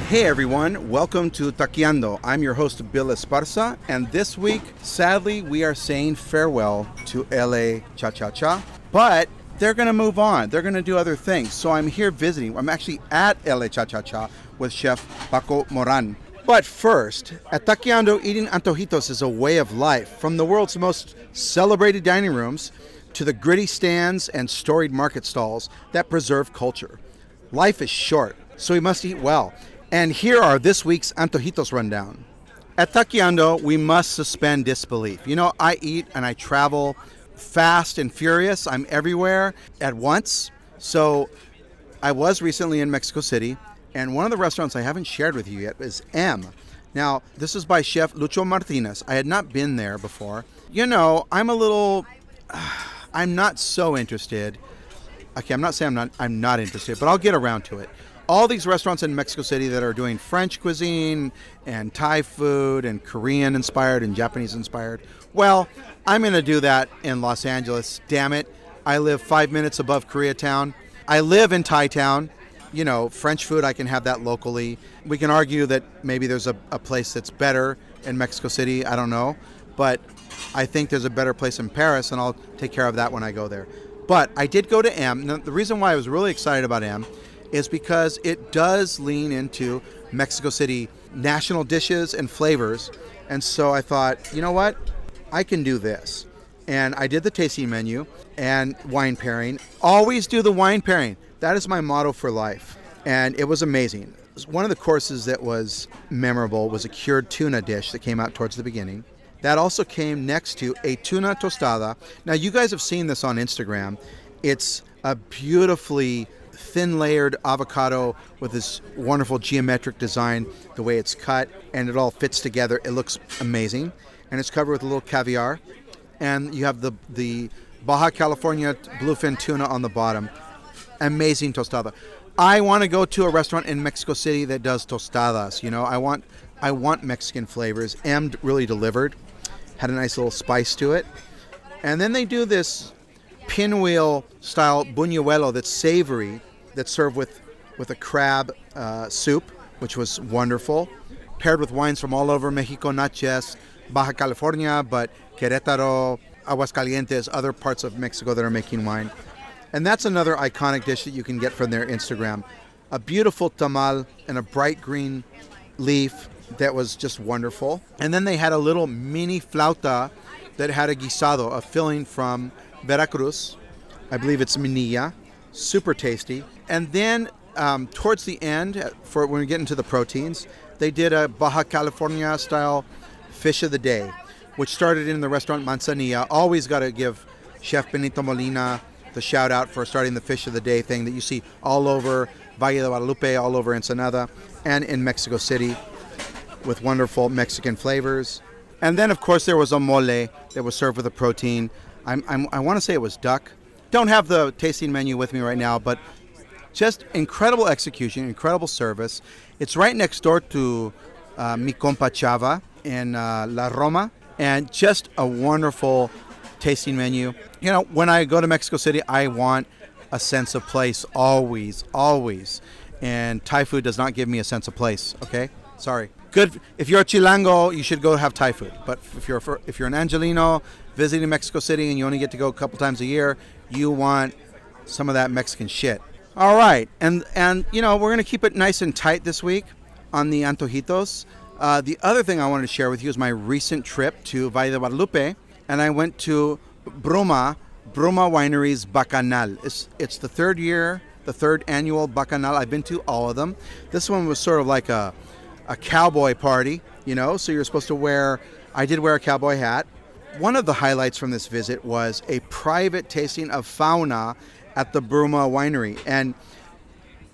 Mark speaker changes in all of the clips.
Speaker 1: Hey everyone, welcome to Taqueando. I'm your host Bill Esparza, and this week, sadly, we are saying farewell to LA Cha Cha Chá, but they're going to move on. They're going to do other things. So I'm here visiting. I'm actually at LA Cha Cha Chá with Chef Paco Moran. But first, at Taqueando, eating antojitos is a way of life. From the world's most celebrated dining rooms to the gritty stands and storied market stalls that preserve culture. Life is short, so we must eat well. And here are this week's Antojitos rundown. At Taqueando, we must suspend disbelief. You know, I eat and I travel fast and furious. I'm everywhere at once. So I was recently in Mexico City, and one of the restaurants I haven't shared with you yet is M. Now, this is by Chef Lucho Martinez. I had not been there before. You know, I'm not so interested. Okay, I'm not saying I'm not interested, but I'll get around to it. All these restaurants in Mexico City that are doing French cuisine and Thai food and Korean inspired and Japanese inspired. Well, I'm going to do that in Los Angeles. Damn it. I live 5 minutes above Koreatown. I live in Thai town. You know, French food, I can have that locally. We can argue that maybe there's a place that's better in Mexico City. I don't know. But I think there's a better place in Paris, and I'll take care of that when I go there. But I did go to M. Now, the reason why I was really excited about M is because it does lean into Mexico City national dishes and flavors. And so I thought, you know what? I can do this. And I did the tasting menu and wine pairing. Always do the wine pairing. That is my motto for life. And it was amazing. One of the courses that was memorable was a cured tuna dish that came out towards the beginning. That also came next to a tuna tostada. Now, you guys have seen this on Instagram. It's a beautifully thin layered avocado with this wonderful geometric design, the way it's cut, and it all fits together. It looks amazing. And it's covered with a little caviar. And you have the Baja California bluefin tuna on the bottom. Amazing tostada. I want to go to a restaurant in Mexico City that does tostadas. You know, I want Mexican flavors. M really delivered. Had a nice little spice to it. And then they do this pinwheel style buñuelo that's savory, that's served with a crab soup, which was wonderful, paired with wines from all over Mexico, not just Baja California, but Querétaro, Aguascalientes, other parts of Mexico that are making wine. And that's another iconic dish that you can get from their Instagram. A beautiful tamal and a bright green leaf that was just wonderful. And then they had a little mini flauta that had a guisado, a filling from Veracruz. I believe it's Minilla. Super tasty. And then towards the end, for when we get into the proteins, they did a Baja California style fish of the day, which started in the restaurant Manzanilla. Always got to give Chef Benito Molina the shout out for starting the fish of the day thing that you see all over Valle de Guadalupe, all over Ensenada, and in Mexico City with wonderful Mexican flavors. And then, of course, there was a mole that was served with a protein. I want to say it was duck. Don't have the tasting menu with me right now, but just incredible execution, incredible service. It's right next door to Mi Compa Chava in La Roma, and just a wonderful tasting menu. You know, when I go to Mexico City, I want a sense of place always, always. And Thai food does not give me a sense of place, okay? Sorry. Good. If you're a Chilango, you should go have Thai food. But if you're an Angelino visiting Mexico City and you only get to go a couple times a year, you want some of that Mexican shit. All right. And you know, we're going to keep it nice and tight this week on the Antojitos. The other thing I wanted to share with you is my recent trip to Valle de Guadalupe, and I went to Bruma Winery's Bacanal. It's the third annual Bacanal. I've been to all of them. This one was sort of like a cowboy party, you know, so you're supposed to I did wear a cowboy hat. One of the highlights from this visit was a private tasting of fauna at the Bruma Winery. And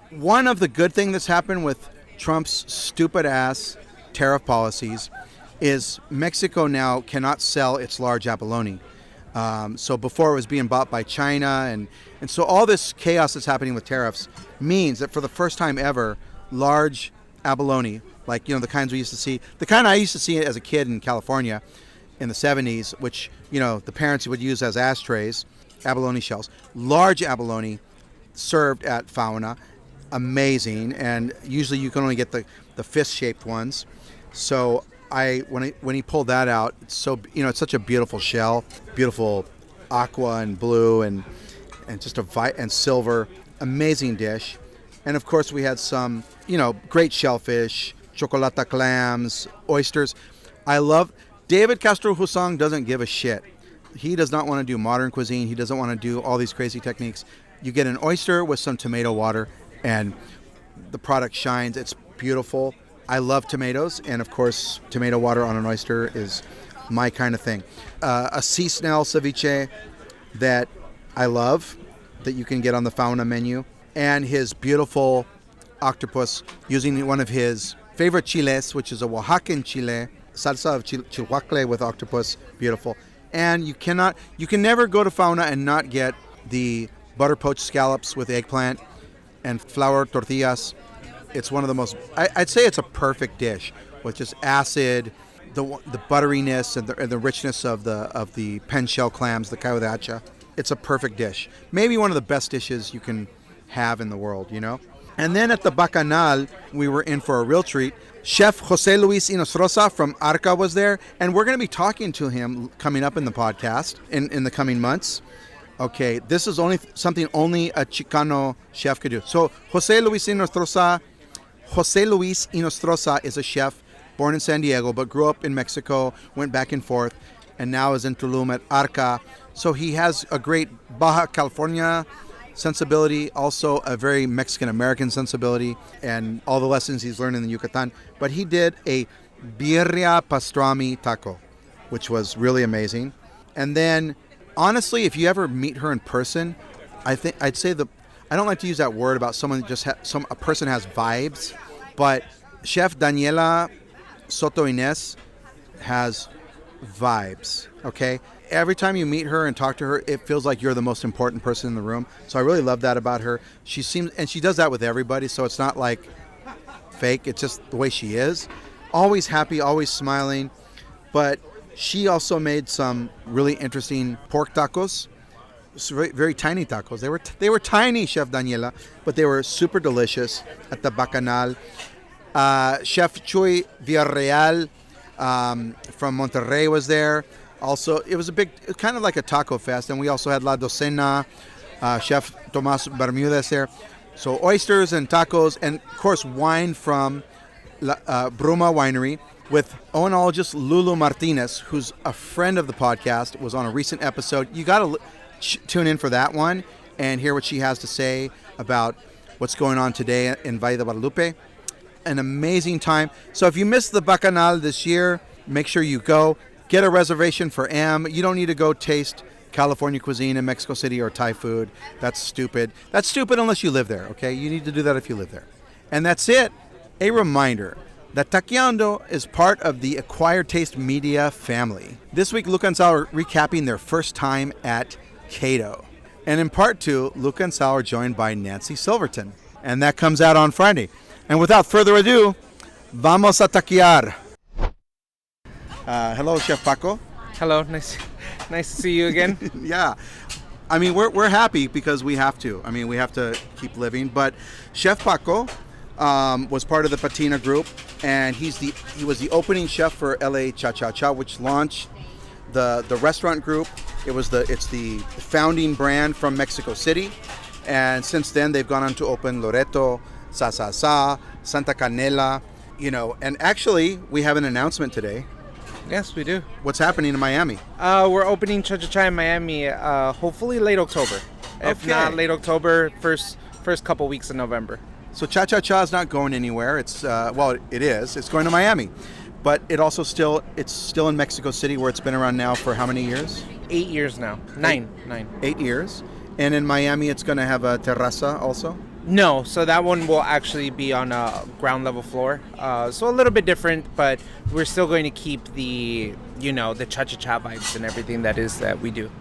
Speaker 1: one of the good things that's happened with Trump's stupid ass tariff policies is Mexico now cannot sell its large abalone. So before it was being bought by China, and so all this chaos that's happening with tariffs means that for the first time ever, large abalone, like, you know, the kinds we used to see, the kind I used to see as a kid in California in the 70s, which, you know, the parents would use as ashtrays, abalone shells, large abalone served at fauna, amazing. And usually you can only get the fist-shaped ones. So when he pulled that out, it's so, it's such a beautiful shell, beautiful aqua and blue and just and silver, amazing dish. And of course we had some, great shellfish, chocolata clams, oysters. I love David Castro Husong doesn't give a shit. He does not want to do modern cuisine. He doesn't want to do all these crazy techniques. You get an oyster with some tomato water and the product shines. It's beautiful. I love tomatoes, and of course tomato water on an oyster is my kind of thing. A sea snail ceviche that I love, that you can get on the Fauna menu, and his beautiful octopus using one of his favorite chiles, which is a Oaxacan chile, salsa of chilhuacle with octopus, beautiful. And you can never go to Fauna and not get the butter poached scallops with eggplant and flour tortillas. It's one of the most, I'd say it's a perfect dish with just acid, the butteriness and the richness of the pen shell clams, the cayo de hacha. It's a perfect dish. Maybe one of the best dishes you can have in the world, And then at the Bacanal, we were in for a real treat. Chef Jose Luis Inostroza from Arca was there, and we're going to be talking to him coming up in the podcast in the coming months. Okay, this is something only a Chicano chef could do. So Jose Luis Inostroza is a chef born in San Diego, but grew up in Mexico, went back and forth, and now is in Tulum at Arca. So he has a great Baja California sensibility, also a very Mexican-American sensibility, and all the lessons he's learned in the Yucatan. But he did a birria pastrami taco, which was really amazing. And then, honestly, if you ever meet her in person, I'd say I don't like to use that word about someone that just a person has vibes, but Chef Daniela Soto Inés has vibes, okay? Every time you meet her and talk to her, it feels like you're the most important person in the room. So I really love that about her. She does that with everybody, so it's not like fake. It's just the way she is. Always happy, always smiling. But she also made some really interesting pork tacos. Very, very tiny tacos. They were tiny, Chef Daniela, but they were super delicious at the Bacanal. Chef Chuy Villarreal from Monterrey was there. Also, it was kind of like a taco fest, and we also had La Docena, Chef Tomas Bermudez there. So oysters and tacos, and of course wine from Bruma Winery with oenologist Lulu Martinez, who's a friend of the podcast, was on a recent episode. You got to tune in for that one and hear what she has to say about what's going on today in Valle de Guadalupe. An amazing time. So if you missed the Bacanal this year, make sure you go. Get a reservation for M. You don't need to go taste California cuisine in Mexico City or Thai food. That's stupid. That's stupid unless you live there, okay? You need to do that if you live there. And that's it. A reminder that Taqueando is part of the Acquired Taste Media family. This week, Luca and Sal are recapping their first time at Cato. And in part 2, Luca and Sal are joined by Nancy Silverton. And that comes out on Friday. And without further ado, vamos a taquear. Hello, Chef Paco.
Speaker 2: Hello, nice to see you again.
Speaker 1: Yeah. I mean, we're happy because we have to. I mean, we have to keep living. But Chef Paco was part of the Patina group, and he was the opening chef for LA Cha Cha Chá, which launched the restaurant group. It's the founding brand from Mexico City, and since then they've gone on to open Loreto, Sa Sa Sa, Santa Canela, and actually we have an announcement today.
Speaker 2: Yes, we do.
Speaker 1: What's happening in Miami?
Speaker 2: We're opening Cha Cha Chá in Miami, hopefully late October. If not late October, first couple weeks of November.
Speaker 1: So Cha Cha Chá is not going anywhere. It's it is. It's going to Miami, but it's still in Mexico City, where it's been around now for how many years?
Speaker 2: 8 years now. Nine.
Speaker 1: 8 years. And in Miami, it's going to have a terraza also?
Speaker 2: No, so that one will actually be on a ground level floor. So a little bit different, but we're still going to keep the Cha Cha Chá vibes and everything that we do.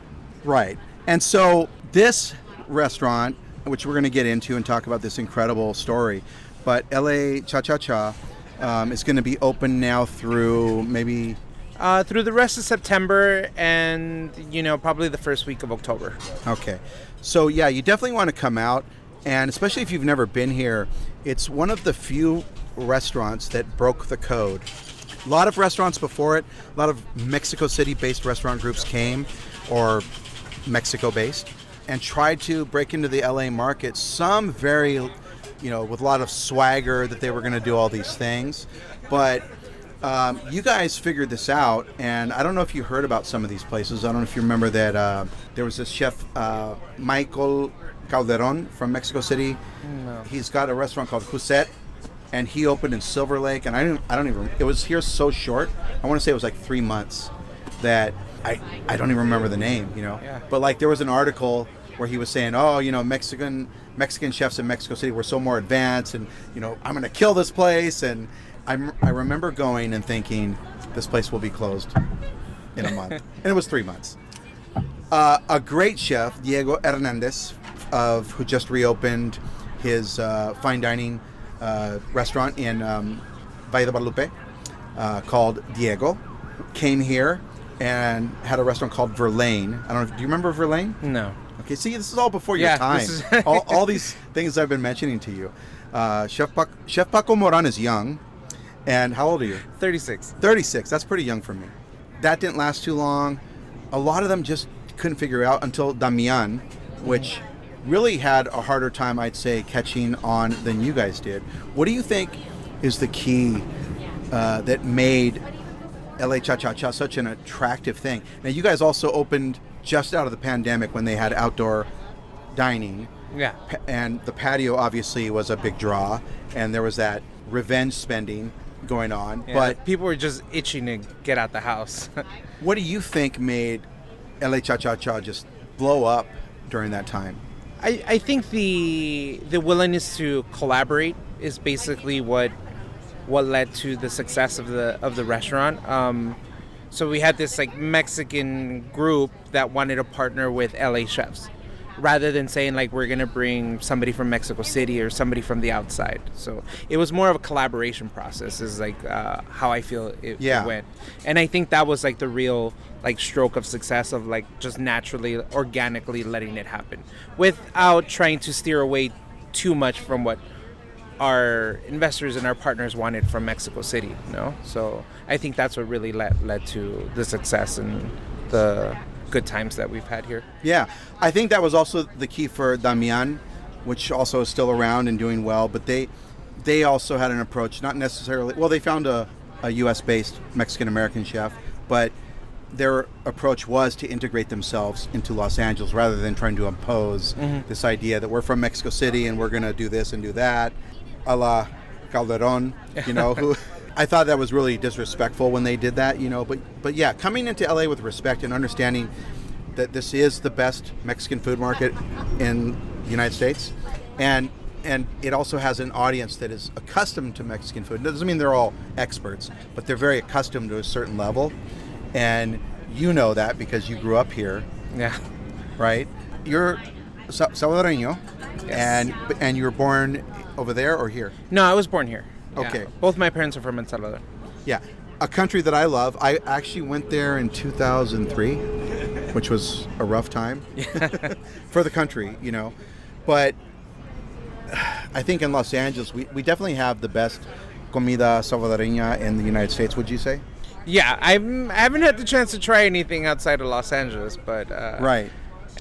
Speaker 1: Right. And so this restaurant, which we're going to get into and talk about this incredible story, but LA Cha Cha Chá is going to be open now through maybe...
Speaker 2: through the rest of September and, probably the first week of October.
Speaker 1: Okay. So, yeah, you definitely want to come out. And especially if you've never been here, it's one of the few restaurants that broke the code. A lot of restaurants before it, a lot of Mexico City-based restaurant groups came, or Mexico-based, and tried to break into the LA market. Some very, with a lot of swagger that they were going to do all these things. But you guys figured this out, and I don't know if you heard about some of these places. I don't know if you remember that there was this chef, Michael Calderon from Mexico City.
Speaker 2: No.
Speaker 1: He's got a restaurant called Huset, and he opened in Silver Lake, and I don't even, it was here so short. I want to say it was like 3 months that I don't even remember the name,
Speaker 2: Yeah.
Speaker 1: But like there was an article where he was saying, Mexican chefs in Mexico City were so more advanced, and I'm going to kill this place. And I remember going and thinking, this place will be closed in a month. And it was 3 months. A great chef, Diego Hernandez, who just reopened his fine dining restaurant in Valle de Guadalupe, called Diego, came here and had a restaurant called Verlaine. I don't know. Do you remember Verlaine?
Speaker 2: No.
Speaker 1: Okay, see, this is all before your time. all these things I've been mentioning to you. Chef Paco Moran is young. And how old are you?
Speaker 2: 36.
Speaker 1: 36. That's pretty young for me. That didn't last too long. A lot of them just couldn't figure it out until Damian, which really had a harder time, I'd say, catching on than you guys did. What do you think is the key that made LA Cha Cha Chá such an attractive thing? Now, you guys also opened just out of the pandemic when they had outdoor dining.
Speaker 2: Yeah.
Speaker 1: And the patio obviously was a big draw, and there was that revenge spending going on.
Speaker 2: Yeah,
Speaker 1: but
Speaker 2: people were just itching to get out the house.
Speaker 1: What do you think made LA Cha Cha Chá just blow up during that time?
Speaker 2: I think the willingness to collaborate is basically what led to the success of the restaurant. So we had this like Mexican group that wanted to partner with LA chefs, rather than saying like we're gonna bring somebody from Mexico City or somebody from the outside. So it was more of a collaboration process, is like how I feel it went. And I think that was like the real like stroke of success of like just naturally, organically letting it happen without trying to steer away too much from what our investors and our partners wanted from Mexico City, So I think that's what really led to the success and the good times that we've had here.
Speaker 1: Yeah, I think that was also the key for Damian, which also is still around and doing well, but they also had an approach, not necessarily, well, they found a US-based Mexican-American chef, but their approach was to integrate themselves into Los Angeles rather than trying to impose this idea that we're from Mexico City and we're going to do this and do that, a la Calderon, who I thought that was really disrespectful when they did that, but yeah, coming into LA with respect and understanding that this is the best Mexican food market in the United States, and it also has an audience that is accustomed to Mexican food. It doesn't mean they're all experts, but they're very accustomed to a certain level, and you know that because you grew up here.
Speaker 2: Yeah.
Speaker 1: Right? You're Salvadoreño,
Speaker 2: yes.
Speaker 1: and you were born over there or here?
Speaker 2: No, I was born here.
Speaker 1: Okay.
Speaker 2: Yeah. Both my parents are from El Salvador.
Speaker 1: Yeah. A country that I love. I actually went there in 2003, which was a rough time for the country, But I think in Los Angeles, we definitely have the best comida salvadoreña in the United States, would you say?
Speaker 2: Yeah, I haven't had the chance to try anything outside of Los Angeles, but
Speaker 1: right.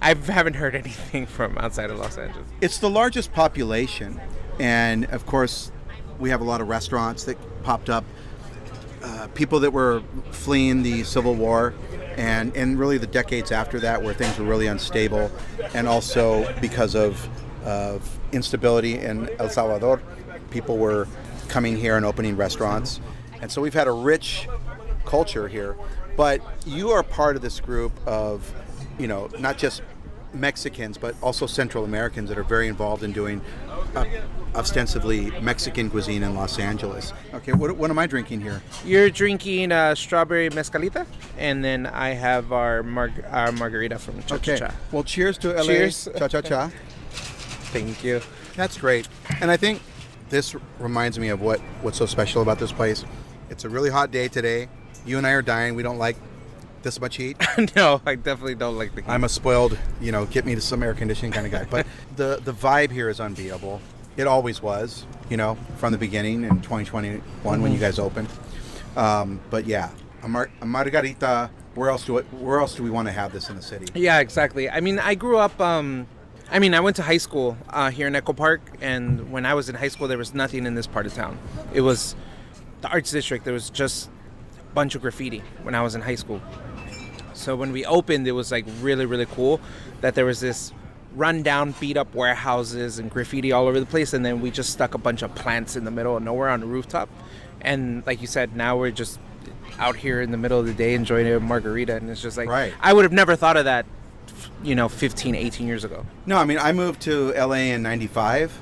Speaker 2: I haven't heard anything from outside of Los Angeles.
Speaker 1: It's the largest population, and of course, we have a lot of restaurants that popped up. People that were fleeing the Civil War, and really the decades after that, where things were really unstable, and also because of instability in El Salvador, people were coming here and opening restaurants, and so we've had a rich culture here. But you are part of this group of, not just Mexicans, but also Central Americans that are very involved in doing ostensibly Mexican cuisine in Los Angeles. Okay, what am I drinking here?
Speaker 2: You're drinking strawberry mezcalita, and then I have our margarita from Cha Cha Chá.
Speaker 1: Well, cheers to LA.
Speaker 2: Cheers.
Speaker 1: Cha Cha Chá.
Speaker 2: Thank you.
Speaker 1: That's great. And I think this reminds me of what's so special about this place. It's a really hot day today. You and I are dying. We don't like this much heat.
Speaker 2: No, I definitely don't like the heat.
Speaker 1: I'm a spoiled, get me to some air conditioning kind of guy. But the vibe here is unbeatable. It always was, from the beginning in 2021 when you guys opened. But yeah, a margarita. Where else do we want to have this in the city?
Speaker 2: Yeah, exactly. I mean, I grew up. I went to high school here in Echo Park, and when I was in high school, there was nothing in this part of town. It was the arts district. There was just a bunch of graffiti when I was in high school. So when we opened, it was like really, really cool that there was this rundown, beat up warehouses and graffiti all over the place, and then we just stuck a bunch of plants in the middle of nowhere on the rooftop. And like you said, now we're just out here in the middle of the day enjoying a margarita, and it's just like,
Speaker 1: right.
Speaker 2: I would have never thought of that 15, 18 years ago.
Speaker 1: No, I moved to LA in 95,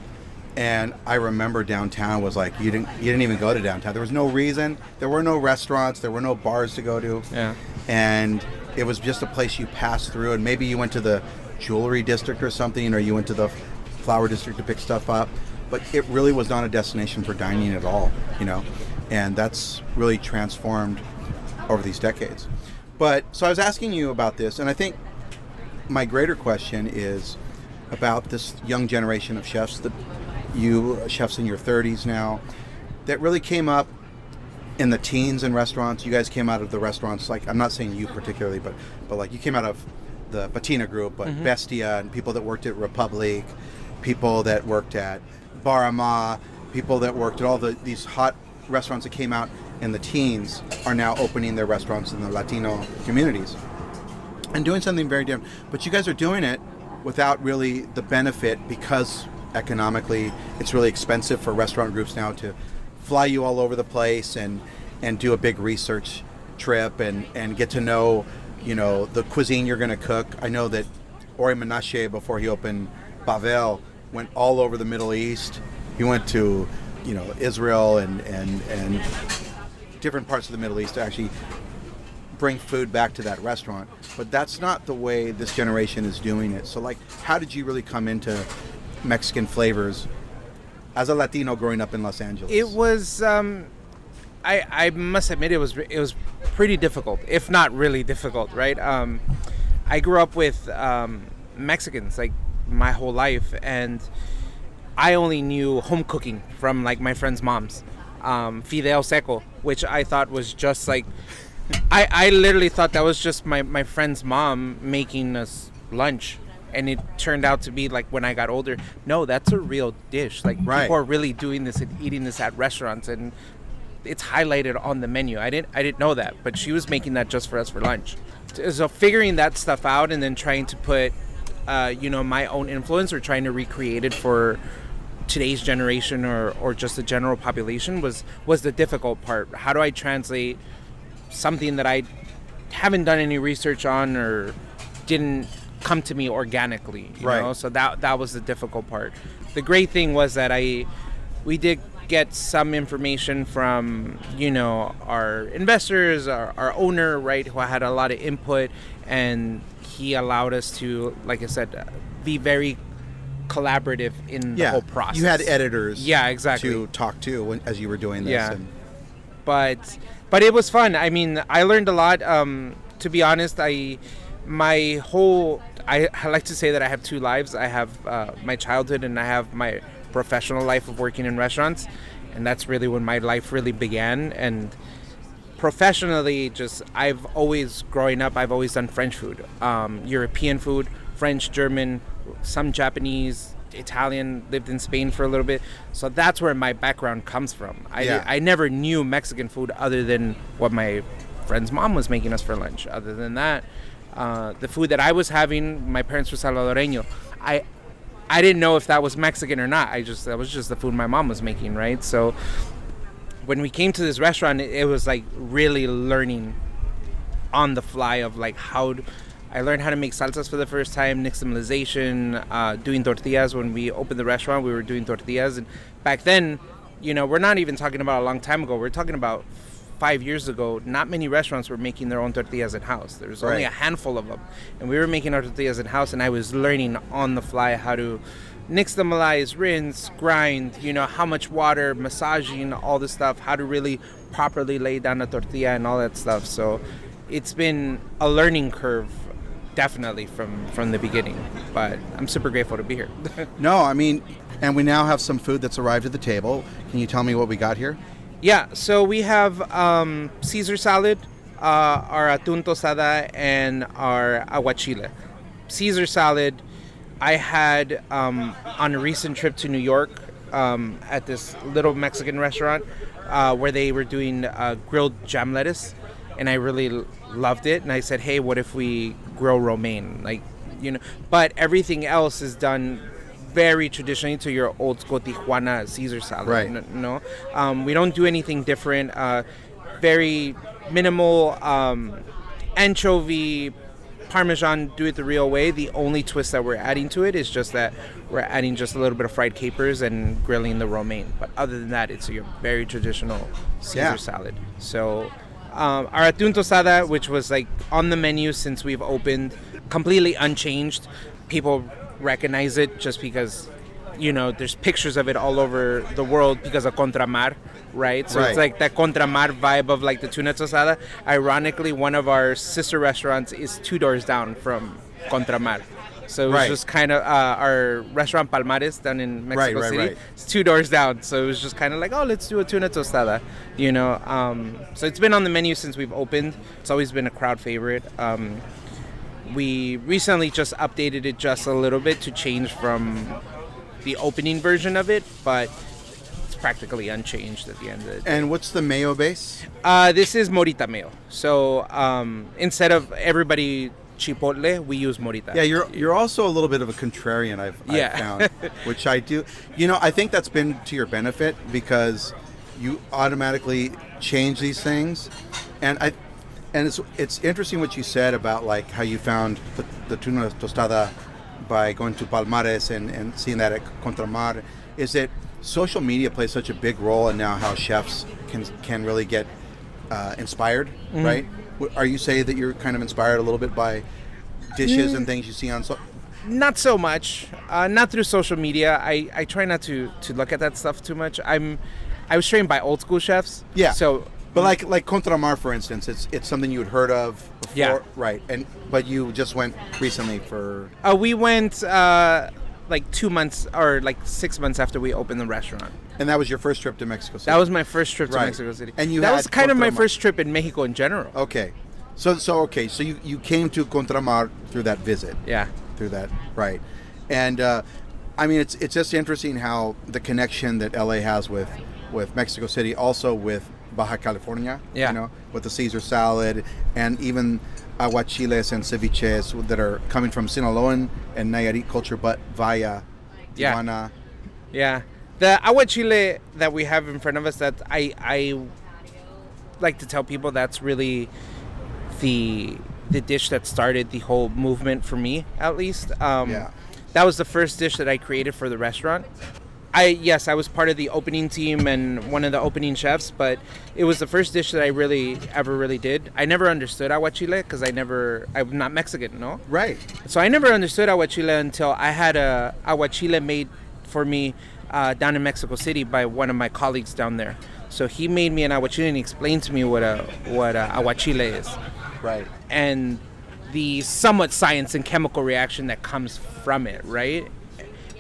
Speaker 1: and I remember downtown was like, you didn't even go to downtown. There was no reason. There were no restaurants, there were no bars to go to.
Speaker 2: Yeah.
Speaker 1: And it was just a place you passed through, and maybe you went to the jewelry district or something, or you went to the flower district to pick stuff up, but it really was not a destination for dining at all, and that's really transformed over these decades. But so I was asking you about this, and I think my greater question is about this young generation of chefs, chefs in your 30s now, that really came up in the teens in restaurants. You guys came out of the restaurants, like, I'm not saying you particularly, but like you came out of the Patina group, but Bestia, and people that worked at Republic, people that worked at Barama, people that worked at all these hot restaurants that came out in the teens are now opening their restaurants in the Latino communities and doing something very different. But you guys are doing it without really the benefit, because economically it's really expensive for restaurant groups now to fly you all over the place and do a big research trip and get to know the cuisine you're going to cook. I know that Ori Menashe, before he opened Bavel, went all over the Middle East. He went to Israel and different parts of the Middle East to actually bring food back to that restaurant. But that's not the way this generation is doing it. So, like, how did you really come into Mexican flavors as a Latino growing up in Los Angeles?
Speaker 2: It was I must admit it was pretty difficult, if not really difficult, right? I grew up with Mexicans like my whole life, and I only knew home cooking from like my friends' moms. Fideo seco, which I thought was just like, I literally thought that was just my friend's mom making us lunch. And it turned out to be like, when I got older, no, that's a real dish. Like,
Speaker 1: right.
Speaker 2: People are really doing this and eating this at restaurants, and it's highlighted on the menu. I didn't know that, but she was making that just for us for lunch. So figuring that stuff out and then trying to put, my own influence or trying to recreate it for today's generation or just the general population was the difficult part. How do I translate something that I haven't done any research on or didn't come to me organically, you know? So that was the difficult part. The great thing was that we did get some information from, our investors, our owner, right, who had a lot of input, and he allowed us to, like I said, be very collaborative in the whole process. You
Speaker 1: had editors
Speaker 2: exactly.
Speaker 1: to talk to as you were doing this.
Speaker 2: Yeah. But it was fun. I mean, I learned a lot. To be honest, I like to say that I have two lives. I have my childhood and I have my professional life of working in restaurants, and that's really when my life really began. And professionally, I've always done French food, European food, French, German, some Japanese, Italian, lived in Spain for a little bit. So that's where my background comes from. I never knew Mexican food other than what my friend's mom was making us for lunch. Other than that, the food that I was having, my parents were Salvadoreño. I didn't know if that was Mexican or not. That was just the food my mom was making, right? So when we came to this restaurant, it was like really learning on the fly of like I learned how to make salsas for the first time, nixtamalization, doing tortillas. When we opened the restaurant, we were doing tortillas. And back then, we're not even talking about a long time ago. We're talking about 5 years ago. Not many restaurants were making their own tortillas in-house. There was only a handful of them. And we were making our tortillas in-house, and I was learning on the fly how to nixtamalize, rinse, grind, how much water, massaging, all this stuff, how to really properly lay down a tortilla and all that stuff. So it's been a learning curve, definitely from the beginning. But I'm super grateful to be here.
Speaker 1: No, I mean, and we now have some food that's arrived at the table. Can you tell me what we got here?
Speaker 2: Yeah, so we have Caesar salad, our atún tostada, and our aguachile. Caesar salad, I had on a recent trip to New York at this little Mexican restaurant where they were doing grilled jam lettuce, and I really loved it. And I said, hey, what if we grill romaine? Like, you know, but everything else is done very traditionally to your old school Tijuana Caesar salad.
Speaker 1: Right.
Speaker 2: No, we don't do anything different. Very minimal anchovy, Parmesan, do it the real way. The only twist that we're adding to it is just that we're adding just a little bit of fried capers and grilling the romaine. But other than that, it's your very traditional Caesar salad. So our atún tostada, which was like on the menu since we've opened, completely unchanged. People recognize it just because, you know, there's pictures of it all over the world because of Contramar, right? So It's like that Contramar vibe of like the tuna tostada. Ironically, one of our sister restaurants is 2 doors down from Contramar. So it was just kind of our restaurant Palmares down in Mexico City. It's 2 doors down. So it was just kind of like, oh, let's do a tuna tostada, you know. So it's been on the menu since we've opened. It's always been a crowd favorite. We recently just updated it just a little bit to change from the opening version of it, but it's practically unchanged at the end of the day.
Speaker 1: And what's the mayo base?
Speaker 2: This is morita mayo. So instead of everybody chipotle, we use morita.
Speaker 1: Yeah, you're also a little bit of a contrarian, I've found, which I do. You know, I think that's been to your benefit because you automatically change these things, and it's interesting what you said about like how you found the tuna tostada by going to Palmares and seeing that at Contramar. Is that social media plays such a big role in now how chefs can really get inspired, right? Are you saying that you're kind of inspired a little bit by dishes and things you see on
Speaker 2: Not so much. Not through social media. I try not to look at that stuff too much. I was trained by old school chefs.
Speaker 1: Yeah.
Speaker 2: So,
Speaker 1: but like Contramar, for instance, it's something you had heard of before,
Speaker 2: yeah.
Speaker 1: Right? But you just went recently for.
Speaker 2: We went like 2 months or like 6 months after we opened the restaurant.
Speaker 1: And that was your first trip to Mexico City.
Speaker 2: That was my first trip to Mexico City.
Speaker 1: And
Speaker 2: that was kind of my first trip in Mexico in general.
Speaker 1: Okay, so you came to Contramar through that visit.
Speaker 2: Yeah.
Speaker 1: Through that, right? And I mean, it's just interesting how the connection that LA has with Mexico City, also with Baja California.
Speaker 2: Yeah.
Speaker 1: You know, with the Caesar salad and even aguachiles and ceviches that are coming from Sinaloan and Nayarit culture, but via Tijuana.
Speaker 2: Yeah. The aguachile that we have in front of us, that I like to tell people that's really the dish that started the whole movement for me, at least. That was the first dish that I created for the restaurant. I was part of the opening team and one of the opening chefs, but it was the first dish that I ever did. I never understood aguachile because I'm not Mexican, no?
Speaker 1: Right.
Speaker 2: So I never understood aguachile until I had a aguachile made for me down in Mexico City by one of my colleagues down there. So he made me an aguachile and he explained to me what a aguachile is.
Speaker 1: Right.
Speaker 2: And the somewhat science and chemical reaction that comes from it, right?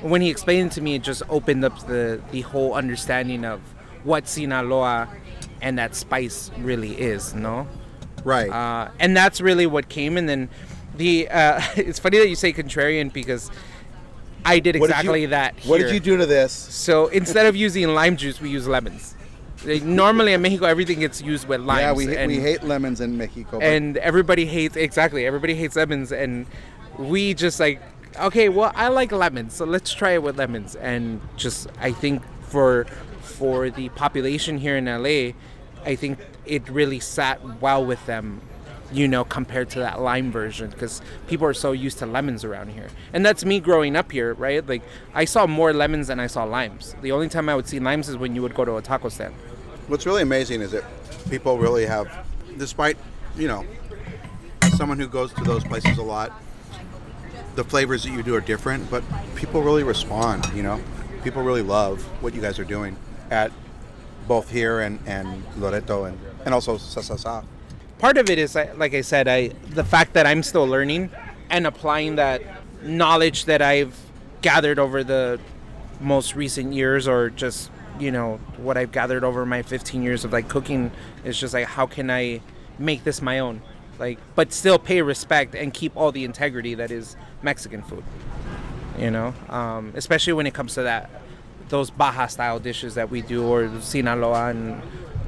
Speaker 2: When he explained it to me, it just opened up the whole understanding of what Sinaloa and that spice really is, no?
Speaker 1: Right.
Speaker 2: And that's really what came. And then it's funny that you say contrarian because I did exactly that here.
Speaker 1: What did you do to this?
Speaker 2: So instead of using lime juice, we use lemons. Normally in Mexico, everything gets used with limes.
Speaker 1: Yeah, we hate lemons in Mexico.
Speaker 2: And everybody hates lemons. And we just like, okay, well, I like lemons, so let's try it with lemons. And just, I think for the population here in LA, I think it really sat well with them, you know, compared to that lime version, because people are so used to lemons around here. And that's me growing up here, right? Like, I saw more lemons than I saw limes. The only time I would see limes is when you would go to a taco stand.
Speaker 1: What's really amazing is that people really have, despite, you know, someone who goes to those places a lot, the flavors that you do are different, but people really respond, you know? People really love what you guys are doing at both here and Loreto and also Cha Cha Chá.
Speaker 2: part of it is, like I said, the fact that I'm still learning and applying that knowledge that I've gathered over the most recent years, or just, what I've gathered over my 15 years of like cooking. Is just like, how can I make this my own, like, but still pay respect and keep all the integrity that is Mexican food, especially when it comes to those Baja style dishes that we do, or Sinaloa and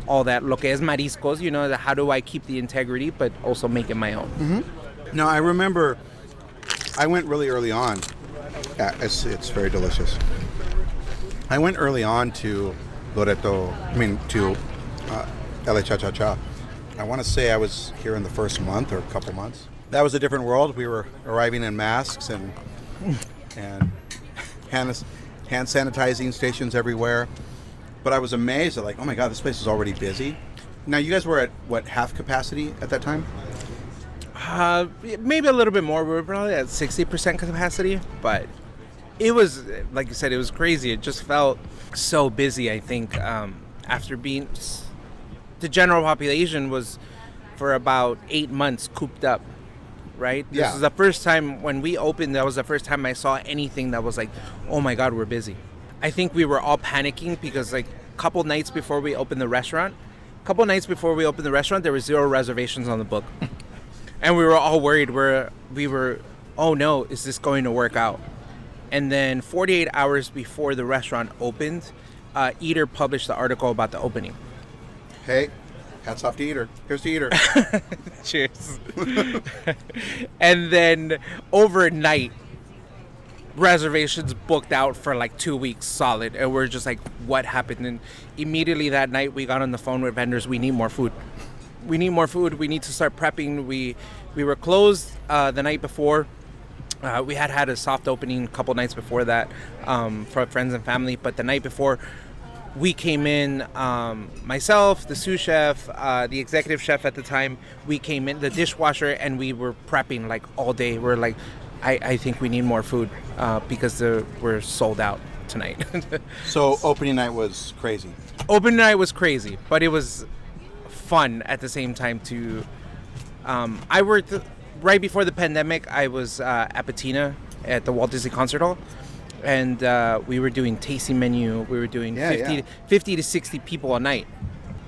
Speaker 2: all that, lo que es mariscos, how do I keep the integrity but also make it my own?
Speaker 1: Mm-hmm. No, I remember I went really early on. Yeah, it's very delicious. I went early on to LA Cha Cha Chá. I want to say I was here in the first month or a couple months. That was a different world. We were arriving in masks and hand sanitizing stations everywhere. But I was amazed at, like, oh my God, this place is already busy. Now, you guys were at, what, half capacity at that time?
Speaker 2: Maybe a little bit more. We were probably at 60% capacity, but it was, like you said, it was crazy. It just felt so busy, I think, after being... The general population was, for about 8 months, cooped up, right?
Speaker 1: Yeah.
Speaker 2: This is the first time when we opened, that was the first time I saw anything that was like, oh my God, we're busy. I think we were all panicking because, like, a couple nights before we opened the restaurant, there were 0 reservations on the book. And we were all worried. We were, oh no, is this going to work out? And then 48 hours before the restaurant opened, Eater published the article about the opening.
Speaker 1: Hey, hats off to Eater. Here's to Eater.
Speaker 2: Cheers. And then overnight, reservations booked out for like 2 weeks solid. And we're just like, what happened? And immediately that night, we got on the phone with vendors. We need more food. We need to start prepping. We were closed the night before. We had a soft opening a couple nights before that for friends and family. But the night before, we came in, myself, the sous chef, the executive chef at the time, we came in, the dishwasher, and we were prepping like all day. We're like, I think we need more food because we're sold out tonight.
Speaker 1: So opening night was crazy.
Speaker 2: Opening night was crazy, but it was fun at the same time too. I worked right before the pandemic. I was at Patina at the Walt Disney Concert Hall. And we were doing tasting menu. We were doing 50 to 60 people a night,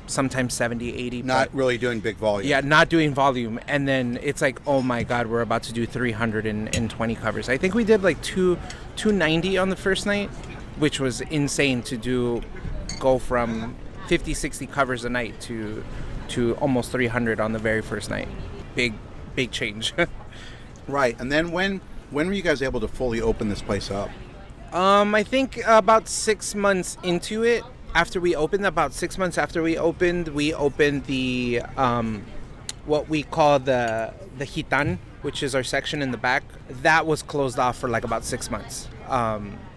Speaker 2: sometimes 70, 80.
Speaker 1: Not really doing big volume.
Speaker 2: Yeah, not doing volume. And then it's like, oh my God, we're about to do 320 covers. I think we did like 290 on the first night, which was insane to go from 50, 60 covers a night to almost 300 on the very first night. Big change.
Speaker 1: Right. And then when were you guys able to fully open this place up?
Speaker 2: I think about 6 months into it, we opened the what we call the Hitan, which is our section in the back. That was closed off for like about 6 months.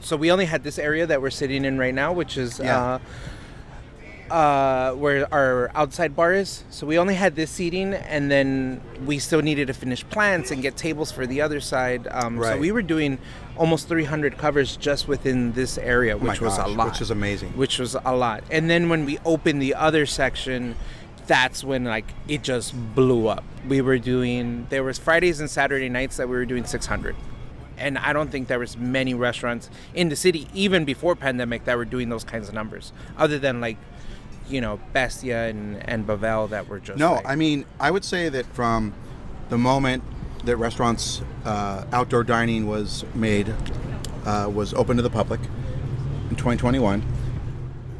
Speaker 2: So we only had this area that we're sitting in right now, which is where our outside bar is. So we only had this seating, and then we still needed to finish plants and get tables for the other side.
Speaker 1: Right.
Speaker 2: So we were doing almost 300 covers just within this area, which was a lot.
Speaker 1: Which is amazing.
Speaker 2: Which was a lot. And then when we opened the other section, that's when like it just blew up. There was Fridays and Saturday nights that we were doing 600. And I don't think there was many restaurants in the city, even before pandemic, that were doing those kinds of numbers, other than like, Bestia and Bavel that were just...
Speaker 1: No,
Speaker 2: like,
Speaker 1: I mean, I would say that from the moment that restaurants, outdoor dining was open to the public in 2021,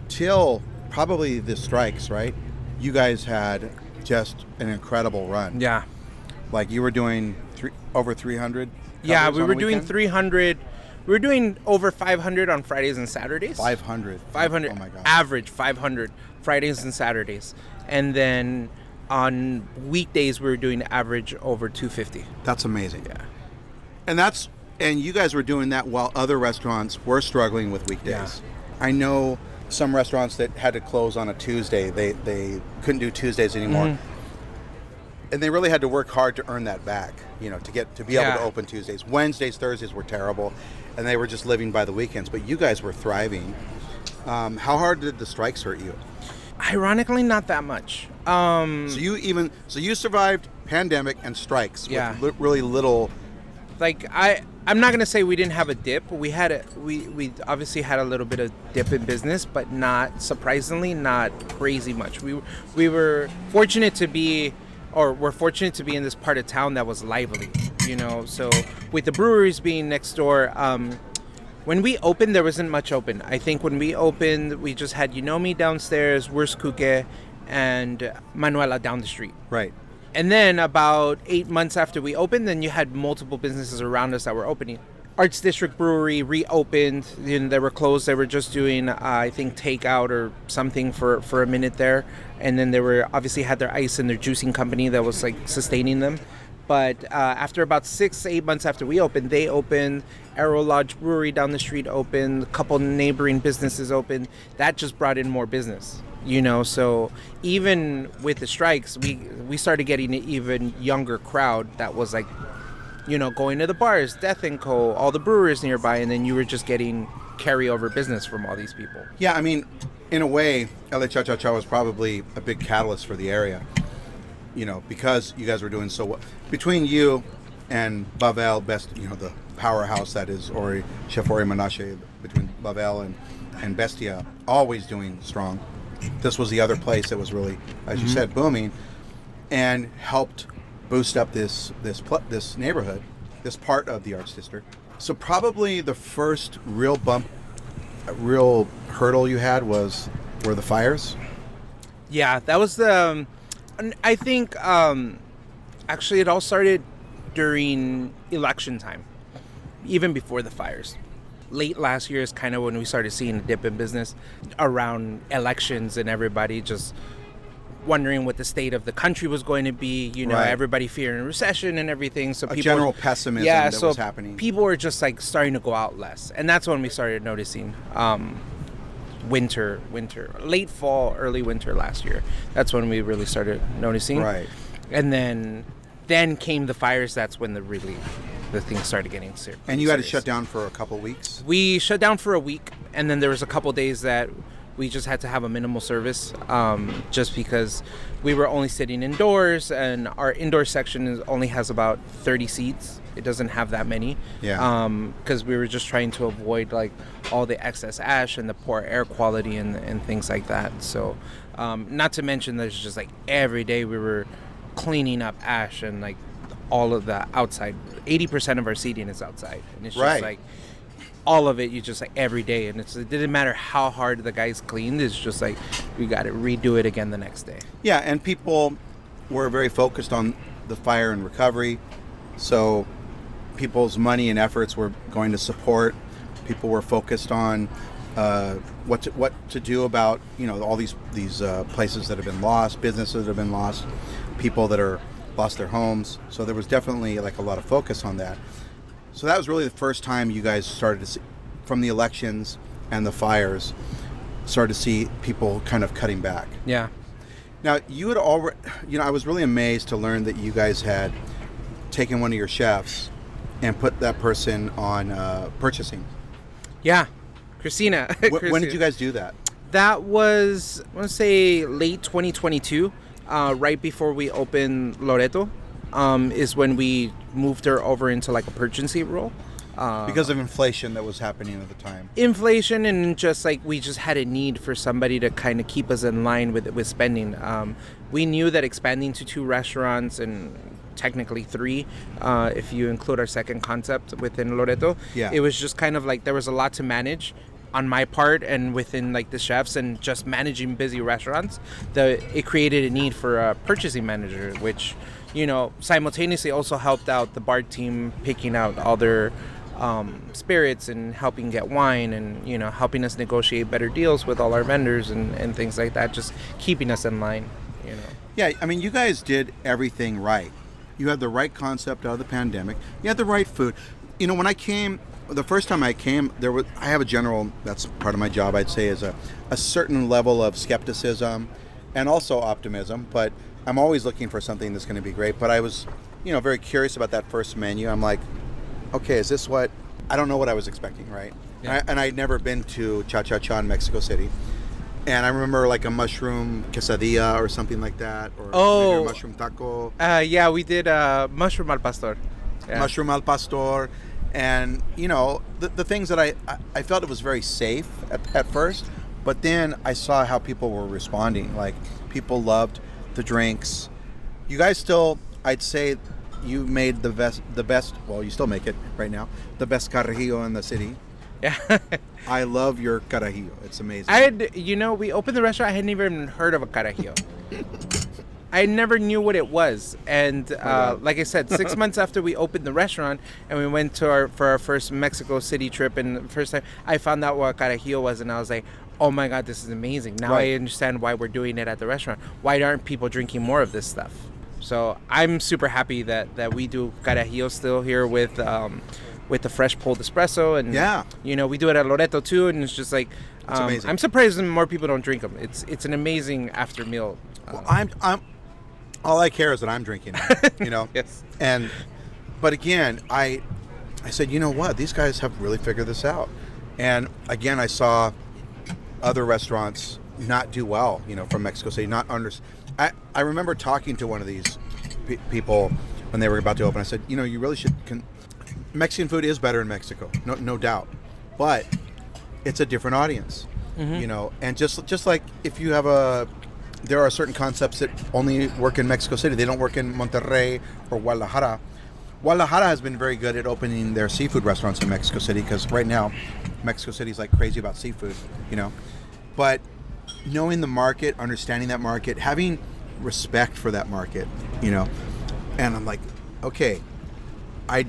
Speaker 1: till probably the strikes, right? You guys had just an incredible run.
Speaker 2: Yeah.
Speaker 1: Like you were doing over 300?
Speaker 2: Yeah, we were doing 300... We were doing over 500 on Fridays and Saturdays.
Speaker 1: 500.
Speaker 2: 500.
Speaker 1: Oh my God.
Speaker 2: Average 500 Fridays and Saturdays. And then on weekdays, we were doing average over 250.
Speaker 1: That's amazing.
Speaker 2: Yeah.
Speaker 1: And you guys were doing that while other restaurants were struggling with weekdays.
Speaker 2: Yeah.
Speaker 1: I know some restaurants that had to close on a Tuesday. They couldn't do Tuesdays anymore. Mm-hmm. And they really had to work hard to earn that back, to be able to open Tuesdays. Wednesdays, Thursdays were terrible, and they were just living by the weekends. But you guys were thriving. How hard did the strikes hurt you?
Speaker 2: Ironically, not that much.
Speaker 1: So you survived pandemic and strikes
Speaker 2: Yeah.
Speaker 1: with really little.
Speaker 2: Like I'm not gonna say we didn't have a dip. We obviously had a little bit of dip in business, but not surprisingly not crazy much. We were fortunate to be, or we're fortunate to be in this part of town that was lively, you know. So with the breweries being next door, when we opened there wasn't much open. I think when we opened we just had Yunomi downstairs, Wurst Kuke, and Manuela down the street.
Speaker 1: Right.
Speaker 2: And then about 8 months after we opened, then you had multiple businesses around us that were opening. Arts District Brewery reopened. They were closed. They were just doing, I think, takeout or something for a minute there. And then they were obviously had their ice and their juicing company that was like sustaining them. But after about 6 to 8 months after we opened, they opened. Arrow Lodge Brewery down the street opened. A couple neighboring businesses opened. That just brought in more business. You know, so even with the strikes, we started getting an even younger crowd that was like, you know, going to the bars, Death & Co., all the brewers nearby, and then you were just getting carryover business from all these people.
Speaker 1: Yeah, I mean, in a way, LA Cha Cha Chá was probably a big catalyst for the area, you know, because you guys were doing so well. Between you and Bavel, the powerhouse that is Chef Ori Menashe, between Bavel and Bestia, always doing strong. This was the other place that was really, as you said, booming, and helped boost up this neighborhood, this part of the Arts District. So probably the first real hurdle you had were the fires.
Speaker 2: Yeah, that was the. I think actually it all started during election time, even before the fires. Late last year is kind of when we started seeing a dip in business around elections and everybody just wondering what the state of the country was going to be, you know,
Speaker 1: right.
Speaker 2: Everybody fearing a recession and everything. So people,
Speaker 1: general pessimism that was happening.
Speaker 2: People were just like starting to go out less. And that's when we started noticing winter, late fall, early winter last year. That's when we really started noticing.
Speaker 1: Right.
Speaker 2: And then came the fires. That's when the things started getting serious.
Speaker 1: And you had to shut down for a couple weeks?
Speaker 2: We shut down for a week, and then there was a couple days that we just had to have a minimal service, just because we were only sitting indoors, and our indoor section only has about 30 seats. It doesn't have that many.
Speaker 1: Yeah.
Speaker 2: Because we were just trying to avoid like all the excess ash and the poor air quality and things like that. So, not to mention there's just like every day we were cleaning up ash and like all of the outside. 80% of our seating is outside, and it's just
Speaker 1: right.
Speaker 2: like all of it. You just like every day, and it didn't matter how hard the guys cleaned. It's just like we got to redo it again the next day.
Speaker 1: Yeah, and people were very focused on the fire and recovery, so people's money and efforts were going to support. People were focused on what to do about, you know, all these places that have been lost, businesses that have been lost, people that are lost their homes. So there was definitely like a lot of focus on that. So that was really the first time you guys started to see, from the elections and the fires, started to see people kind of cutting back.
Speaker 2: Yeah.
Speaker 1: Now you had already, you know, I was really amazed to learn that you guys had taken one of your chefs and put that person on purchasing.
Speaker 2: Yeah, Christina.
Speaker 1: When did you guys do that?
Speaker 2: That was, I want to say, late 2022. Right before we opened Loreto, is when we moved her over into like a purchasing role.
Speaker 1: Because of inflation that was happening at the time.
Speaker 2: Inflation, and just like we just had a need for somebody to kind of keep us in line with spending. We knew that expanding to 2 restaurants, and technically 3 if you include our second concept within Loreto,
Speaker 1: yeah.
Speaker 2: It was just kind of like there was a lot to manage on my part and within like the chefs, and just managing busy restaurants, it created a need for a purchasing manager, which, you know, simultaneously also helped out the bar team picking out all their spirits and helping get wine, and, you know, helping us negotiate better deals with all our vendors and things like that, just keeping us in line, you know.
Speaker 1: Yeah, I mean, you guys did everything right. You had the right concept out of the pandemic. You had the right food. You know, when I came, the first time I came, I have a general, that's part of my job, I'd say, is a certain level of skepticism and also optimism, but I'm always looking for something that's going to be great. But I was, you know, very curious about that first menu. I'm like, okay, is this what, I don't know what I was expecting, right?
Speaker 2: Yeah.
Speaker 1: And I'd never been to Cha Cha Chá in Mexico City. And I remember like a mushroom quesadilla or something like that, or
Speaker 2: Oh.
Speaker 1: maybe a mushroom taco.
Speaker 2: Yeah, we did mushroom al pastor. Yeah.
Speaker 1: Mushroom al pastor. And, you know, the things that I felt it was very safe at first, but then I saw how people were responding. Like, people loved the drinks. You guys still, I'd say, you made the best, well, you still make it right now, the best carajillo in the city.
Speaker 2: Yeah.
Speaker 1: I love your carajillo. It's amazing.
Speaker 2: We opened the restaurant. I hadn't even heard of a carajillo. I never knew what it was. And like I said, 6 months after we opened the restaurant and we went for our first Mexico City trip, and the first time I found out what carajillo was, and I was like, oh my God, this is amazing. Now I understand why we're doing it at the restaurant. Why aren't people drinking more of this stuff? So I'm super happy that we do carajillo still here with the fresh pulled espresso, and we do it at Loreto too, and it's just like I'm surprised more people don't drink them. It's an amazing after meal.
Speaker 1: Well, I'm all I care is that I'm drinking it, you know.
Speaker 2: Yes.
Speaker 1: But again, I said, you know what, these guys have really figured this out. And again, I saw other restaurants not do well, you know, from Mexico City, I remember talking to one of these people when they were about to open. I said, you know, you really should. Mexican food is better in Mexico, no doubt, but it's a different audience, you know. And just like if you have there are certain concepts that only work in Mexico City. They don't work in Monterrey or Guadalajara. Guadalajara has been very good at opening their seafood restaurants in Mexico City, because right now Mexico City is like crazy about seafood, you know. But knowing the market, understanding that market, having respect for that market, you know. And I'm like, okay, I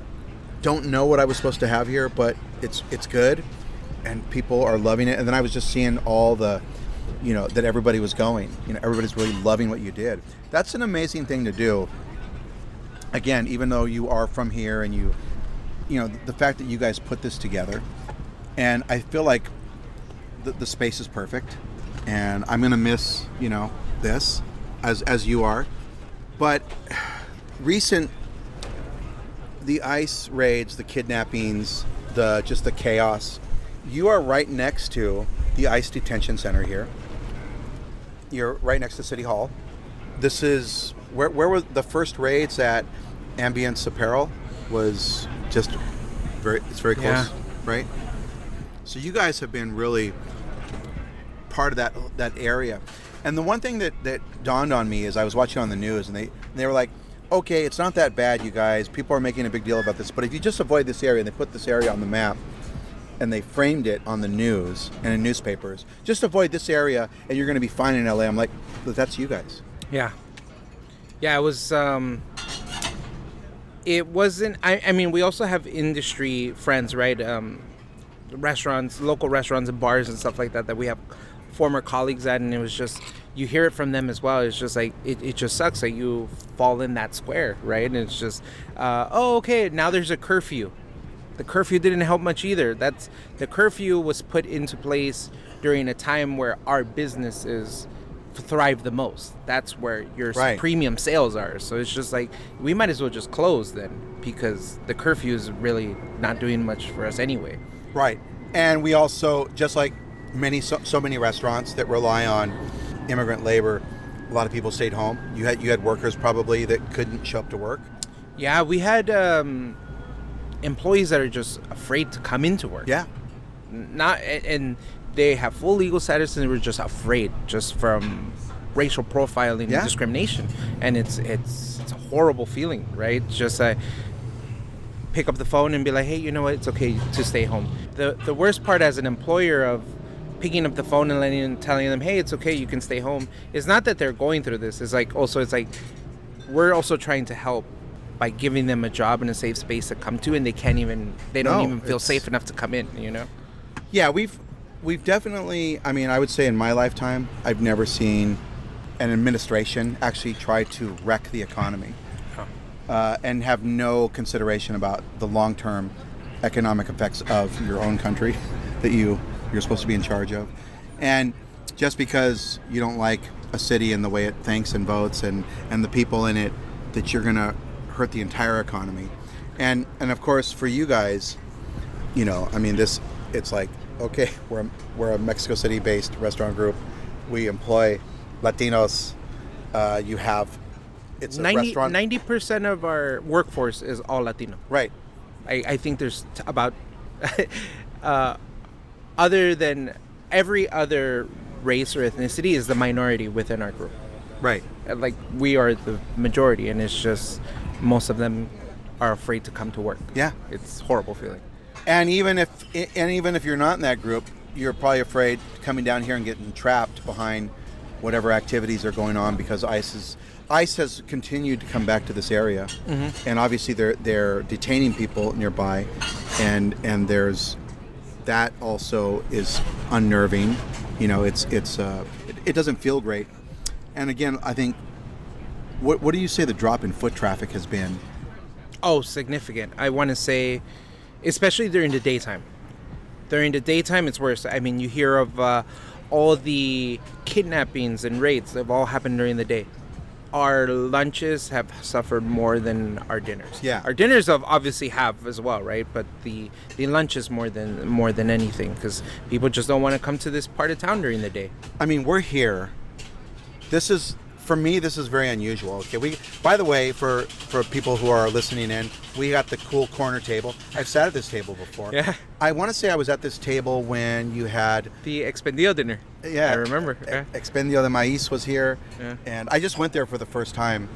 Speaker 1: don't know what I was supposed to have here, but it's good, and people are loving it. And then I was just seeing all the, you know, that everybody was going. You know, everybody's really loving what you did. That's an amazing thing to do. Again, even though you are from here, and you know, the fact that you guys put this together, and I feel like the space is perfect, and I'm gonna miss, you know, this as you are. But the ICE raids, the kidnappings, just the chaos. You are right next to the ICE detention center here. You're right next to City Hall. This is where were the first raids at Ambience Apparel was just it's very close, right? So you guys have been really part of that area. And the one thing that dawned on me is I was watching on the news, and they were like, okay, it's not that bad, you guys. People are making a big deal about this, but if you just avoid this area, and they put this area on the map, and they framed it on the news and in newspapers, just avoid this area and you're going to be fine in LA. I'm like, but that's you guys.
Speaker 2: Yeah, it was. It wasn't. I mean, we also have industry friends, right? Restaurants, local restaurants and bars and stuff like that we have former colleagues at, and it was just, you hear it from them as well. It's just like it just sucks that you fall in that square, right? And it's just, okay, now there's a curfew. The curfew didn't help much either. The curfew was put into place during a time where our businesses thrive the most. That's where your premium sales are. So it's just like, we might as well just close then, because the curfew is really not doing much for us anyway.
Speaker 1: Right. And we also, just like so many restaurants that rely on immigrant labor, a lot of people stayed home. You had workers probably that couldn't show up to work.
Speaker 2: Yeah, we had employees that are just afraid to come into work.
Speaker 1: Yeah.
Speaker 2: And they have full legal status, and they were just afraid, just from racial profiling and discrimination. And it's a horrible feeling, right? Just pick up the phone and be like, hey, you know what? It's okay to stay home. The worst part as an employer of picking up the phone and telling them, hey, it's okay, you can stay home, is not that they're going through this. It's like we're also trying to help by giving them a job and a safe space to come to, and they don't even feel safe enough to come in, you know?
Speaker 1: Yeah, we've definitely, I mean, I would say in my lifetime, I've never seen an administration actually try to wreck the economy and have no consideration about the long-term economic effects of your own country that you're supposed to be in charge of. And just because you don't like a city and the way it thinks and votes and the people in it, that you're going to hurt the entire economy. And of course, for you guys, you know, I mean, it's like, okay, we're a Mexico City-based restaurant group. we employ Latinos. You have it's a restaurant.
Speaker 2: 90% of our workforce is all Latino.
Speaker 1: Right.
Speaker 2: I think there's about other than every other race or ethnicity is the minority within our group.
Speaker 1: Right.
Speaker 2: Like we are the majority, and it's just most of them are afraid to come to work.
Speaker 1: Yeah.
Speaker 2: It's a horrible feeling.
Speaker 1: And even if you're not in that group, you're probably afraid coming down here and getting trapped behind whatever activities are going on, because ICE has continued to come back to this area, and obviously they're detaining people nearby, and there's that also is unnerving. You know, it doesn't feel great. And again, I think what do you say the drop in foot traffic has been?
Speaker 2: Oh, significant. I want to say, especially during the daytime. During the daytime, it's worse. I mean, you hear of all the kidnappings and rapes that have all happened during the day. Our lunches have suffered more than our dinners.
Speaker 1: Yeah.
Speaker 2: Our dinners obviously have as well, right? But the lunches more than anything, because people just don't want to come to this part of town during the day.
Speaker 1: I mean, we're here. For me, this is very unusual. Okay, by the way, for people who are listening in, we got the cool corner table. I've sat at this table before.
Speaker 2: Yeah.
Speaker 1: I want to say I was at this table when you had
Speaker 2: The Expendio dinner.
Speaker 1: Yeah,
Speaker 2: I remember. Yeah.
Speaker 1: Expendio de Maíz was here,
Speaker 2: Yeah.
Speaker 1: and I just went there for the first time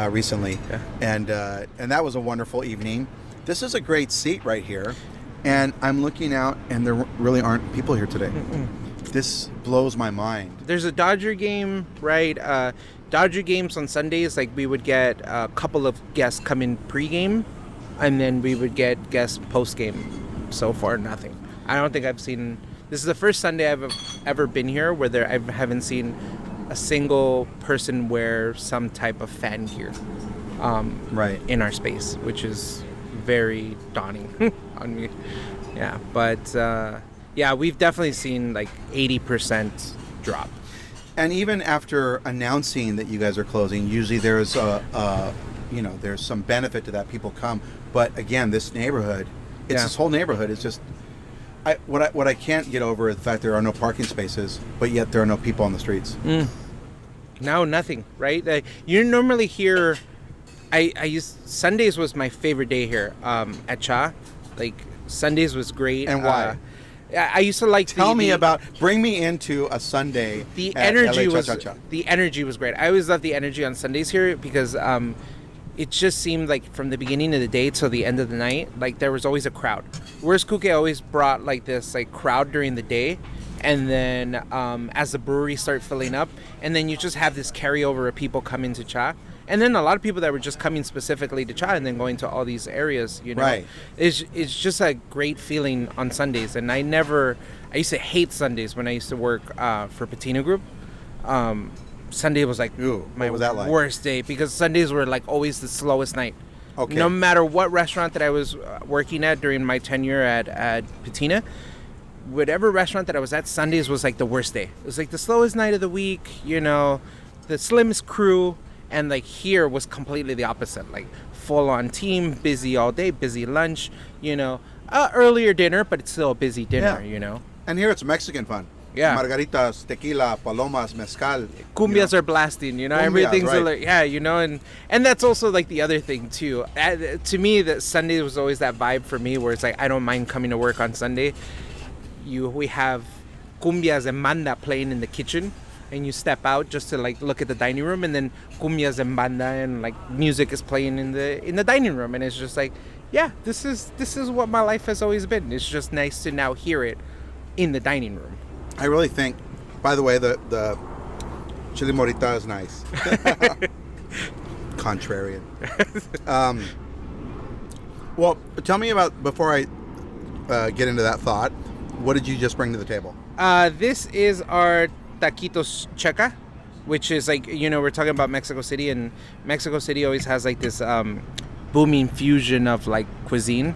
Speaker 1: recently, and that was a wonderful evening. This is a great seat right here, and I'm looking out, and there really aren't people here today. This blows my mind.
Speaker 2: There's a Dodger game, right? Dodger games on Sundays, like we would get a couple of guests come in pre-game, and then we would get guests post-game. So far, nothing. I don't think I've seen. This is the first Sunday I've ever been here where I haven't seen a single person wear some type of fan gear,
Speaker 1: Right.
Speaker 2: in our space, which is very daunting on me. Yeah, but yeah, we've definitely seen like 80% drop.
Speaker 1: And even after announcing that you guys are closing, usually there's there's some benefit to that. People come, but again, this neighborhood, this whole neighborhood is just. What I can't get over is the fact there are no parking spaces, but yet there are no people on the streets.
Speaker 2: No, nothing. Right? You normally hear. Sundays was my favorite day here at Cha. Like Sundays was great.
Speaker 1: And why?
Speaker 2: I used to like.
Speaker 1: Bring me into a Sunday.
Speaker 2: The
Speaker 1: at
Speaker 2: energy
Speaker 1: LA
Speaker 2: was
Speaker 1: Cha Cha Chá.
Speaker 2: The energy was great. I always loved the energy on Sundays here because it just seemed like from the beginning of the day till the end of the night, like there was always a crowd. Whereas Kuke always brought like this like crowd during the day, and then as the brewery started filling up, and then you just have this carryover of people coming to Cha. And then a lot of people that were just coming specifically to Cha and then going to all these areas, you know.
Speaker 1: Right.
Speaker 2: It's just a great feeling on Sundays. And I used to hate Sundays when I used to work for Patina Group. Sunday was like my
Speaker 1: what was that like?
Speaker 2: worst day because Sundays were like always the slowest night.
Speaker 1: Okay.
Speaker 2: No matter what restaurant that I was working at during my tenure at Patina, whatever restaurant that I was at, Sundays was like the worst day. It was like the slowest night of the week, you know, the slimmest crew. And like here was completely the opposite, like full on team, busy all day, busy lunch, you know, earlier dinner, but it's still a busy dinner, you know.
Speaker 1: And here it's Mexican fun.
Speaker 2: Yeah.
Speaker 1: Margaritas, tequila, palomas, mezcal.
Speaker 2: Cumbias are blasting, you know, everything's
Speaker 1: right.
Speaker 2: like, yeah, you know, and that's also like the other thing too. To me, that Sunday was always that vibe for me where it's like, I don't mind coming to work on Sunday. We have cumbias and manda playing in the kitchen. And you step out just to like look at the dining room, and then cumbias and banda and like music is playing in the dining room, and it's just like, yeah, this is what my life has always been. It's just nice to now hear it in the dining room.
Speaker 1: I really think, by the way, the chili morita is nice. Contrarian. Well, tell me about, before I get into that thought, what did you just bring to the table?
Speaker 2: This is our taquitos checa, which is like, you know, we're talking about Mexico City, and Mexico City always has like this booming fusion of like cuisine.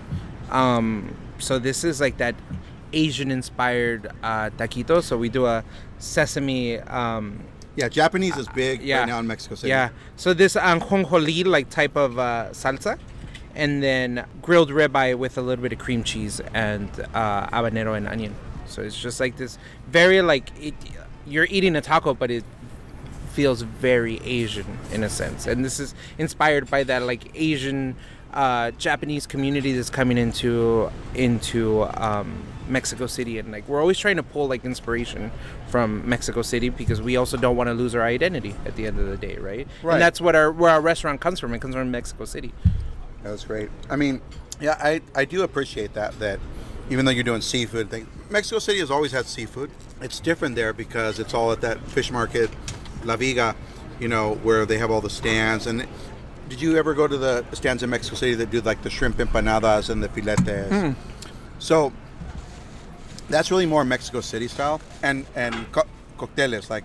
Speaker 2: So this is like that Asian inspired taquito. So we do a sesame.
Speaker 1: Yeah, Japanese is big right now in Mexico City.
Speaker 2: Yeah. So this ajonjolí like type of salsa, and then grilled ribeye with a little bit of cream cheese and habanero and onion. So it's just like this very like you're eating a taco, but it feels very Asian in a sense. And this is inspired by that like Asian Japanese community that's coming into Mexico City, and like we're always trying to pull like inspiration from Mexico City because we also don't want to lose our identity at the end of the day, right? And that's what where our restaurant comes from. It comes from Mexico City.
Speaker 1: That was great. I mean, yeah, I do appreciate that even though you're doing seafood thing, Mexico City has always had seafood. It's different there because it's all at that fish market, La Viga, you know, where they have all the stands. And did you ever go to the stands in Mexico City that do like the shrimp empanadas and the filetes? So that's really more Mexico City style, and cócteles like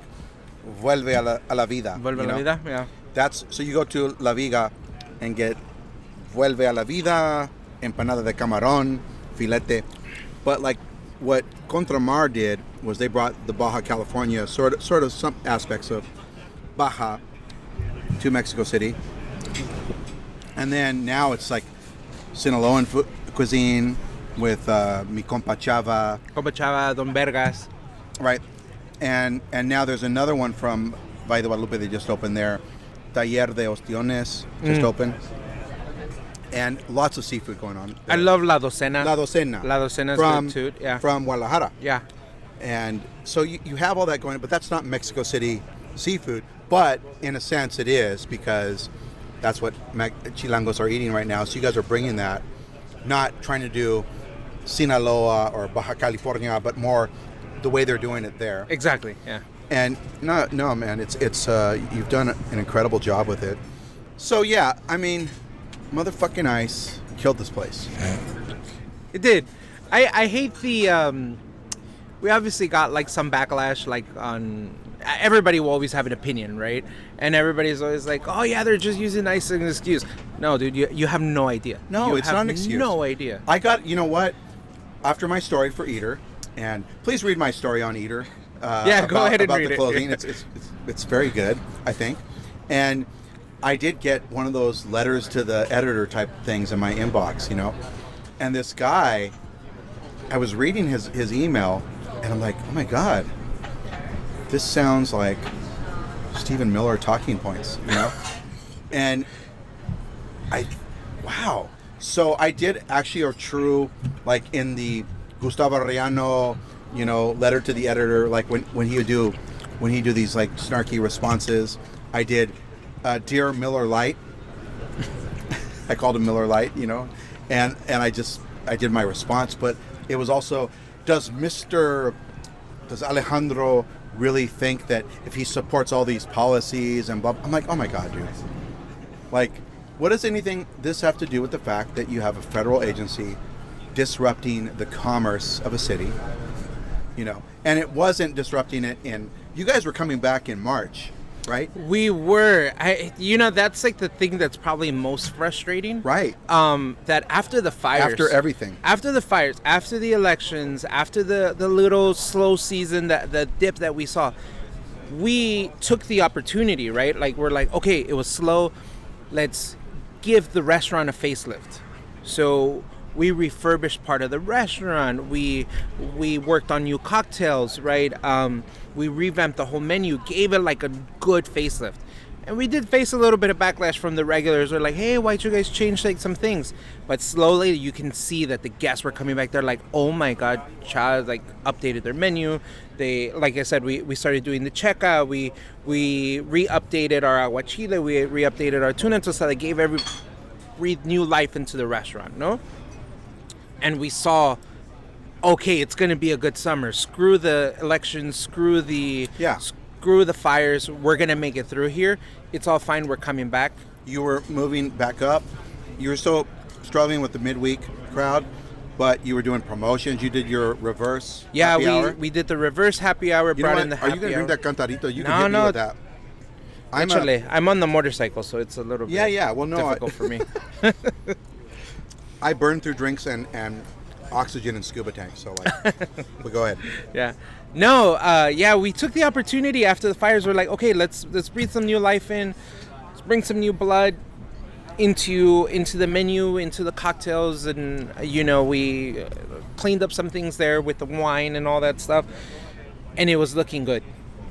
Speaker 1: Vuelve a la Vida.
Speaker 2: Vuelve a la Vida, yeah.
Speaker 1: That's so you go to La Viga and get Vuelve a la Vida, empanada de camarón, filete. But like what Contramar did was they brought the Baja California sort of some aspects of Baja to Mexico City, and then now it's like Sinaloan cuisine with mi compa Chava.
Speaker 2: Compa Chava, Don Vergas.
Speaker 1: Right. And now there's another one from Valle de Guadalupe that just opened there. Taller de Ostiones just opened. And lots of seafood going on there.
Speaker 2: I love La Docena.
Speaker 1: La Docena.
Speaker 2: La Docena is good too. Yeah.
Speaker 1: From Guadalajara.
Speaker 2: Yeah.
Speaker 1: And so you have all that going on, but that's not Mexico City seafood. But in a sense it is, because that's what Chilangos are eating right now. So you guys are bringing that, not trying to do Sinaloa or Baja California, but more the way they're doing it there.
Speaker 2: Exactly. Yeah.
Speaker 1: And no, man, it's you've done an incredible job with it. So yeah, I mean, motherfucking ice killed this place.
Speaker 2: It did. I hate the. We obviously got like some backlash, like on. Everybody will always have an opinion, right? And everybody's always like, "Oh yeah, they're just using ice as an excuse." No, dude, you have no idea.
Speaker 1: No, it's not an excuse.
Speaker 2: No idea.
Speaker 1: I got, you know what? After my story for Eater, and please read my story on Eater.
Speaker 2: Yeah, go ahead and
Speaker 1: about
Speaker 2: read
Speaker 1: the clothing.
Speaker 2: it.
Speaker 1: It's very good, I think. And I did get one of those letters to the editor type things in my inbox, you know. And this guy, I was reading his email, and I'm like, oh my God, this sounds like Stephen Miller talking points, you know. And wow. So I did actually a true, like in the Gustavo Arellano, you know, letter to the editor, like when he do these like snarky responses, I did Dear Miller Lite. I called him Miller Lite, you know, and I did my response, but it was also, does Alejandro really think that if he supports all these policies and blah, I'm like, oh my God, dude. Like, what does this have to do with the fact that you have a federal agency disrupting the commerce of a city, you know? And it wasn't disrupting it you guys were coming back in March, right?
Speaker 2: We were. That's like the thing that's probably most frustrating.
Speaker 1: Right.
Speaker 2: That after the fires.
Speaker 1: After everything.
Speaker 2: After the fires, after the elections, after the little slow season, the dip that we saw, we took the opportunity, right? Like, we're like, okay, it was slow. Let's give the restaurant a facelift. So we refurbished part of the restaurant. We worked on new cocktails, right? We revamped the whole menu, gave it like a good facelift. And we did face a little bit of backlash from the regulars. We're like, hey, why'd you guys change like some things? But slowly you can see that the guests were coming back. They're like, oh my God, Cha like updated their menu. They, like I said, we started doing the checa. We re-updated our aguachile. We re-updated our tuna tostada. Gave breathed new life into the restaurant, no? And we saw, okay, it's going to be a good summer. Screw the elections, screw the fires. We're going to make it through here. It's all fine. We're coming back.
Speaker 1: You were moving back up. You were still struggling with the midweek crowd, but you were doing promotions. You did your reverse happy hour.
Speaker 2: We did the reverse happy hour, brought in the happy hour.
Speaker 1: Are you going to drink that cantarito? You can hit me with that.
Speaker 2: I'm on the motorcycle, so it's a little bit difficult for me.
Speaker 1: I burn through drinks and oxygen and scuba tanks, so like, but go ahead.
Speaker 2: Yeah. No, we took the opportunity after the fires. We're like, okay, let's breathe some new life in. Let's bring some new blood into the menu, into the cocktails, and we cleaned up some things there with the wine and all that stuff, and it was looking good.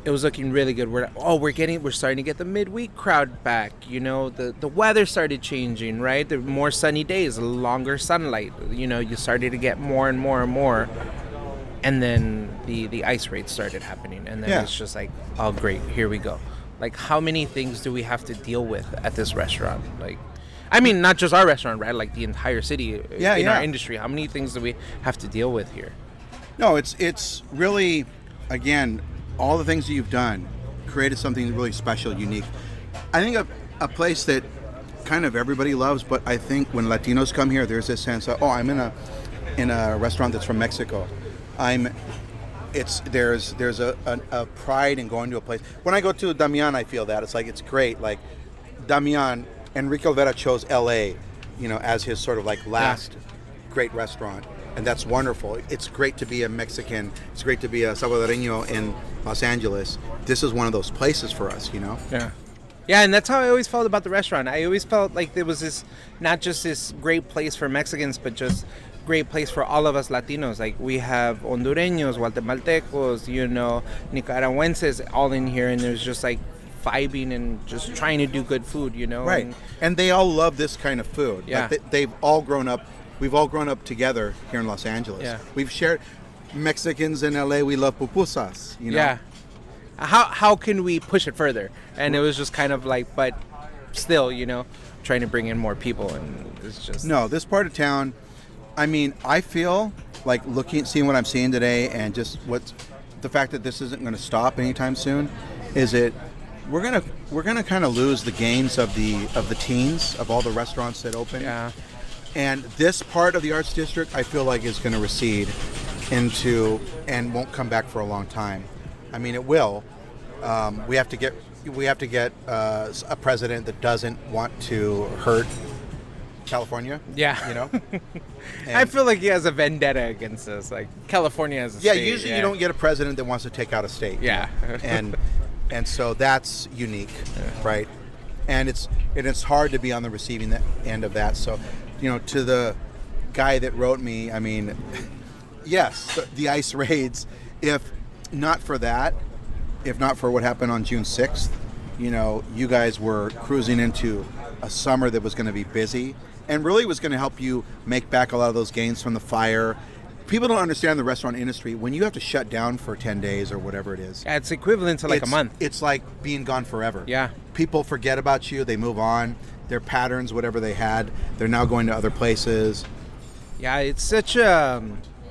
Speaker 2: it was looking really good. We're starting to get the midweek crowd back. You know, the weather started changing, right? There were more sunny days, longer sunlight. You know, you started to get more and more and more. And then the ice raids started happening, and then it's just like, oh great, here we go. Like, how many things do we have to deal with at this restaurant? Like, I mean, not just our restaurant, right? Like the entire city in our industry. How many things do we have to deal with here?
Speaker 1: No, it's really, again, all the things that you've done created something really special, unique. I think a place that kind of everybody loves, but I think when Latinos come here, there's this sense of, oh, I'm in a restaurant that's from Mexico. There's a pride in going to a place. When I go to Damian, I feel that it's like, it's great. Like Damian, Enrique Olvera chose L.A., as his sort of like last great restaurant, and that's wonderful. It's great to be a Mexican. It's great to be a Salvadoreño in Los Angeles. This is one of those places for us,
Speaker 2: Yeah. Yeah, and that's how I always felt about the restaurant. I always felt like there was this, not just this great place for Mexicans, but just great place for all of us Latinos. Like, we have Hondureños, Guatemaltecos, Nicaraguenses all in here, and there's just like vibing and just trying to do good food,
Speaker 1: Right. And they all love this kind of food.
Speaker 2: Yeah.
Speaker 1: Like they've all grown up. We've all grown up together here in Los Angeles.
Speaker 2: Yeah.
Speaker 1: We've shared Mexicans in LA. We love pupusas.
Speaker 2: Yeah. How can we push it further? And it was just kind of like, but still, trying to bring in more people, and it's just
Speaker 1: this part of town. I mean, I feel like seeing what I'm seeing today, and just what's the fact that this isn't going to stop anytime soon. Is it? We're gonna kind of lose the gains of the teens, of all the restaurants that open.
Speaker 2: Yeah.
Speaker 1: And this part of the Arts District, I feel like, is going to recede into and won't come back for a long time. I mean, it will. We have to get a president that doesn't want to hurt California.
Speaker 2: Yeah. I feel like he has a vendetta against us. Like, California has a state.
Speaker 1: Usually you don't get a president that wants to take out a state.
Speaker 2: Yeah.
Speaker 1: And so that's unique, right? And it's hard to be on the receiving end of that. So, to the guy that wrote me, I mean, yes, the ice raids. If not for that, if not for what happened on June 6th, you guys were cruising into a summer that was going to be busy and really was going to help you make back a lot of those gains from the fire. People don't understand the restaurant industry. When you have to shut down for 10 days or whatever it is.
Speaker 2: Yeah, it's equivalent to like a month.
Speaker 1: It's like being gone forever.
Speaker 2: Yeah.
Speaker 1: People forget about you. They move on. Their patterns, whatever they had, they're now going to other places.
Speaker 2: Yeah, it's such a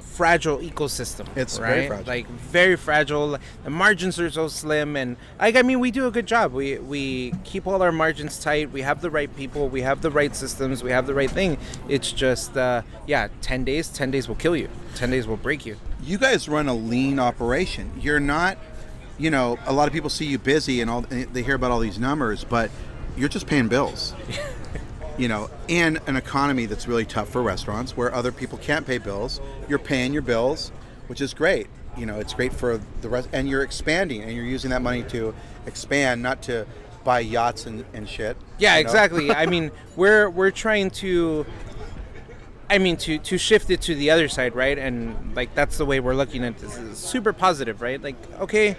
Speaker 2: fragile ecosystem.
Speaker 1: It's
Speaker 2: right?
Speaker 1: very fragile.
Speaker 2: Like, very fragile. The margins are so slim, and we do a good job. We keep all our margins tight. We have the right people. We have the right systems. We have the right thing. It's just 10 days. 10 days will kill you. 10 days will break you.
Speaker 1: You guys run a lean operation. You're not, a lot of people see you busy and they hear about all these numbers, but you're just paying bills. In an economy that's really tough for restaurants where other people can't pay bills, you're paying your bills, which is great. It's great for the rest, and you're expanding, and you're using that money to expand, not to buy yachts and shit.
Speaker 2: Yeah, exactly. I mean, we're trying to shift it to the other side, right? And like, that's the way we're looking at this. It's super positive, right? Like, okay,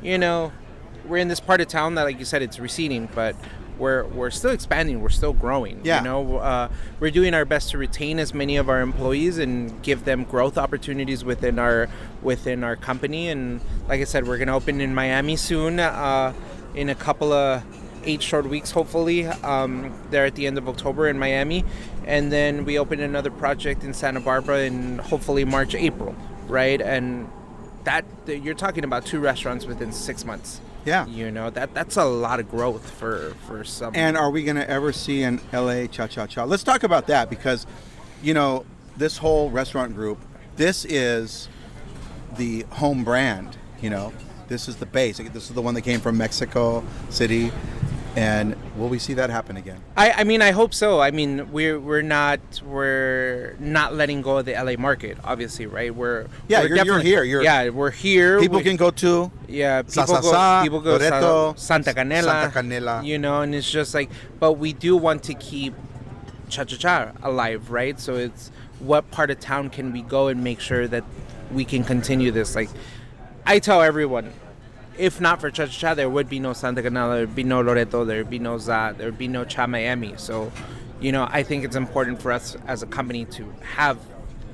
Speaker 2: we're in this part of town that, like you said, it's receding, but we're still expanding. We're still growing.
Speaker 1: Yeah.
Speaker 2: We're doing our best to retain as many of our employees and give them growth opportunities within our company. And like I said, we're gonna open in Miami soon, in a couple of 8 short weeks, hopefully. There at the end of October in Miami, and then we open another project in Santa Barbara in hopefully March, April, right? And that you're talking about 2 restaurants within 6 months.
Speaker 1: Yeah.
Speaker 2: That's a lot of growth for some.
Speaker 1: And are we going to ever see an LA Cha Cha Chá? Let's talk about that, because, this whole restaurant group, this is the home brand, This is the base. This is the one that came from Mexico City. And will we see that happen again?
Speaker 2: I mean, I hope so. I mean, we're not letting go of the LA market, obviously, right? You're here. We're here.
Speaker 1: People can go to
Speaker 2: people go
Speaker 1: Loreto,
Speaker 2: Santa Canela. And it's just like, but we do want to keep Cha Cha Chá alive, right? So it's, what part of town can we go and make sure that we can continue this? Like, I tell everyone, if not for Cha Cha Chá, there would be no Santa Canela, there would be no Loreto, there would be no ZA, there would be no Cha Miami. So, I think it's important for us as a company to have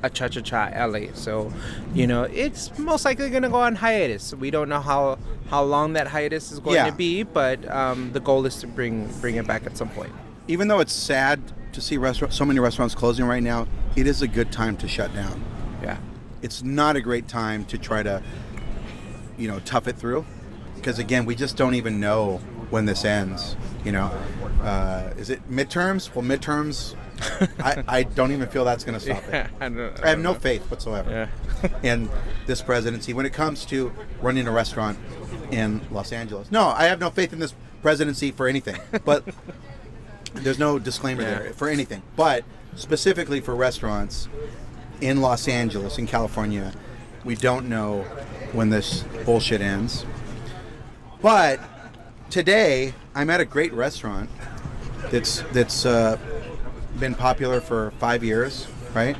Speaker 2: a Cha Cha Chá LA. So, it's most likely going to go on hiatus. We don't know how long that hiatus is going to be, but the goal is to bring it back at some point.
Speaker 1: Even though it's sad to see so many restaurants closing right now, it is a good time to shut down.
Speaker 2: Yeah.
Speaker 1: It's not a great time to try to, tough it through. Because, again, we just don't even know when this ends, Is it midterms? Well, midterms, I don't even feel that's going to stop it. I have no faith whatsoever in this presidency when it comes to running a restaurant in Los Angeles. No, I have no faith in this presidency for anything. But there's no disclaimer there for anything. But specifically for restaurants in Los Angeles, in California, we don't know when this bullshit ends. But today, I'm at a great restaurant that's been popular for 5 years, right?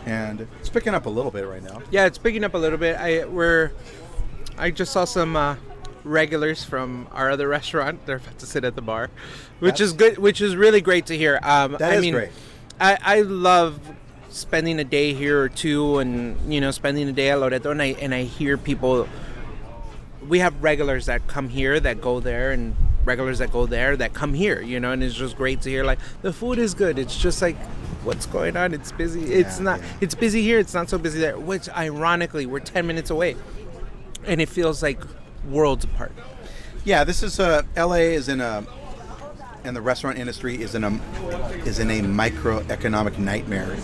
Speaker 1: And it's picking up a little bit right now.
Speaker 2: Yeah, it's picking up a little bit. I just saw some regulars from our other restaurant. They're about to sit at the bar, which is good. Which is really great to hear.
Speaker 1: That is great.
Speaker 2: I love spending a day here or two, and spending a day at Loreto, and I hear people. We have regulars that come here that go there, and regulars that go there that come here, and it's just great to hear, like, the food is good. It's just like, what's going on? It's busy. It's busy here. It's not so busy there, which ironically, we're 10 minutes away, and it feels like worlds apart.
Speaker 1: Yeah, this is LA is in a, and the restaurant industry is in a microeconomic nightmare,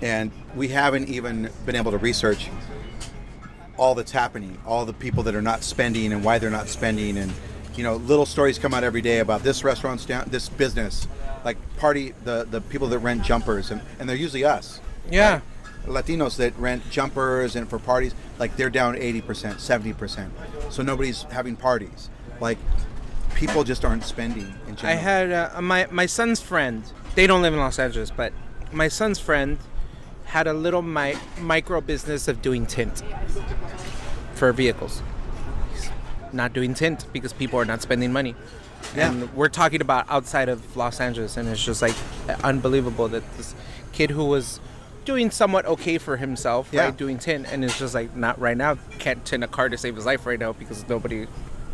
Speaker 1: and we haven't even been able to research all that's happening, all the people that are not spending and why they're not spending, and little stories come out every day about this restaurant's down, this business, like the people that rent jumpers, and they're usually us.
Speaker 2: Yeah.
Speaker 1: Right? Latinos that rent jumpers and for parties, like, they're down 80%, 70%. So nobody's having parties. Like, people just aren't spending in general.
Speaker 2: I had my son's friend. They don't live in Los Angeles, but my son's friend had a little micro business of doing tint for vehicles. He's not doing tint because people are not spending money. Yeah. And we're talking about outside of Los Angeles, and it's just like unbelievable that this kid who was doing somewhat okay for himself, right, doing tint, and it's just like, not right now, can't tint a car to save his life right now because nobody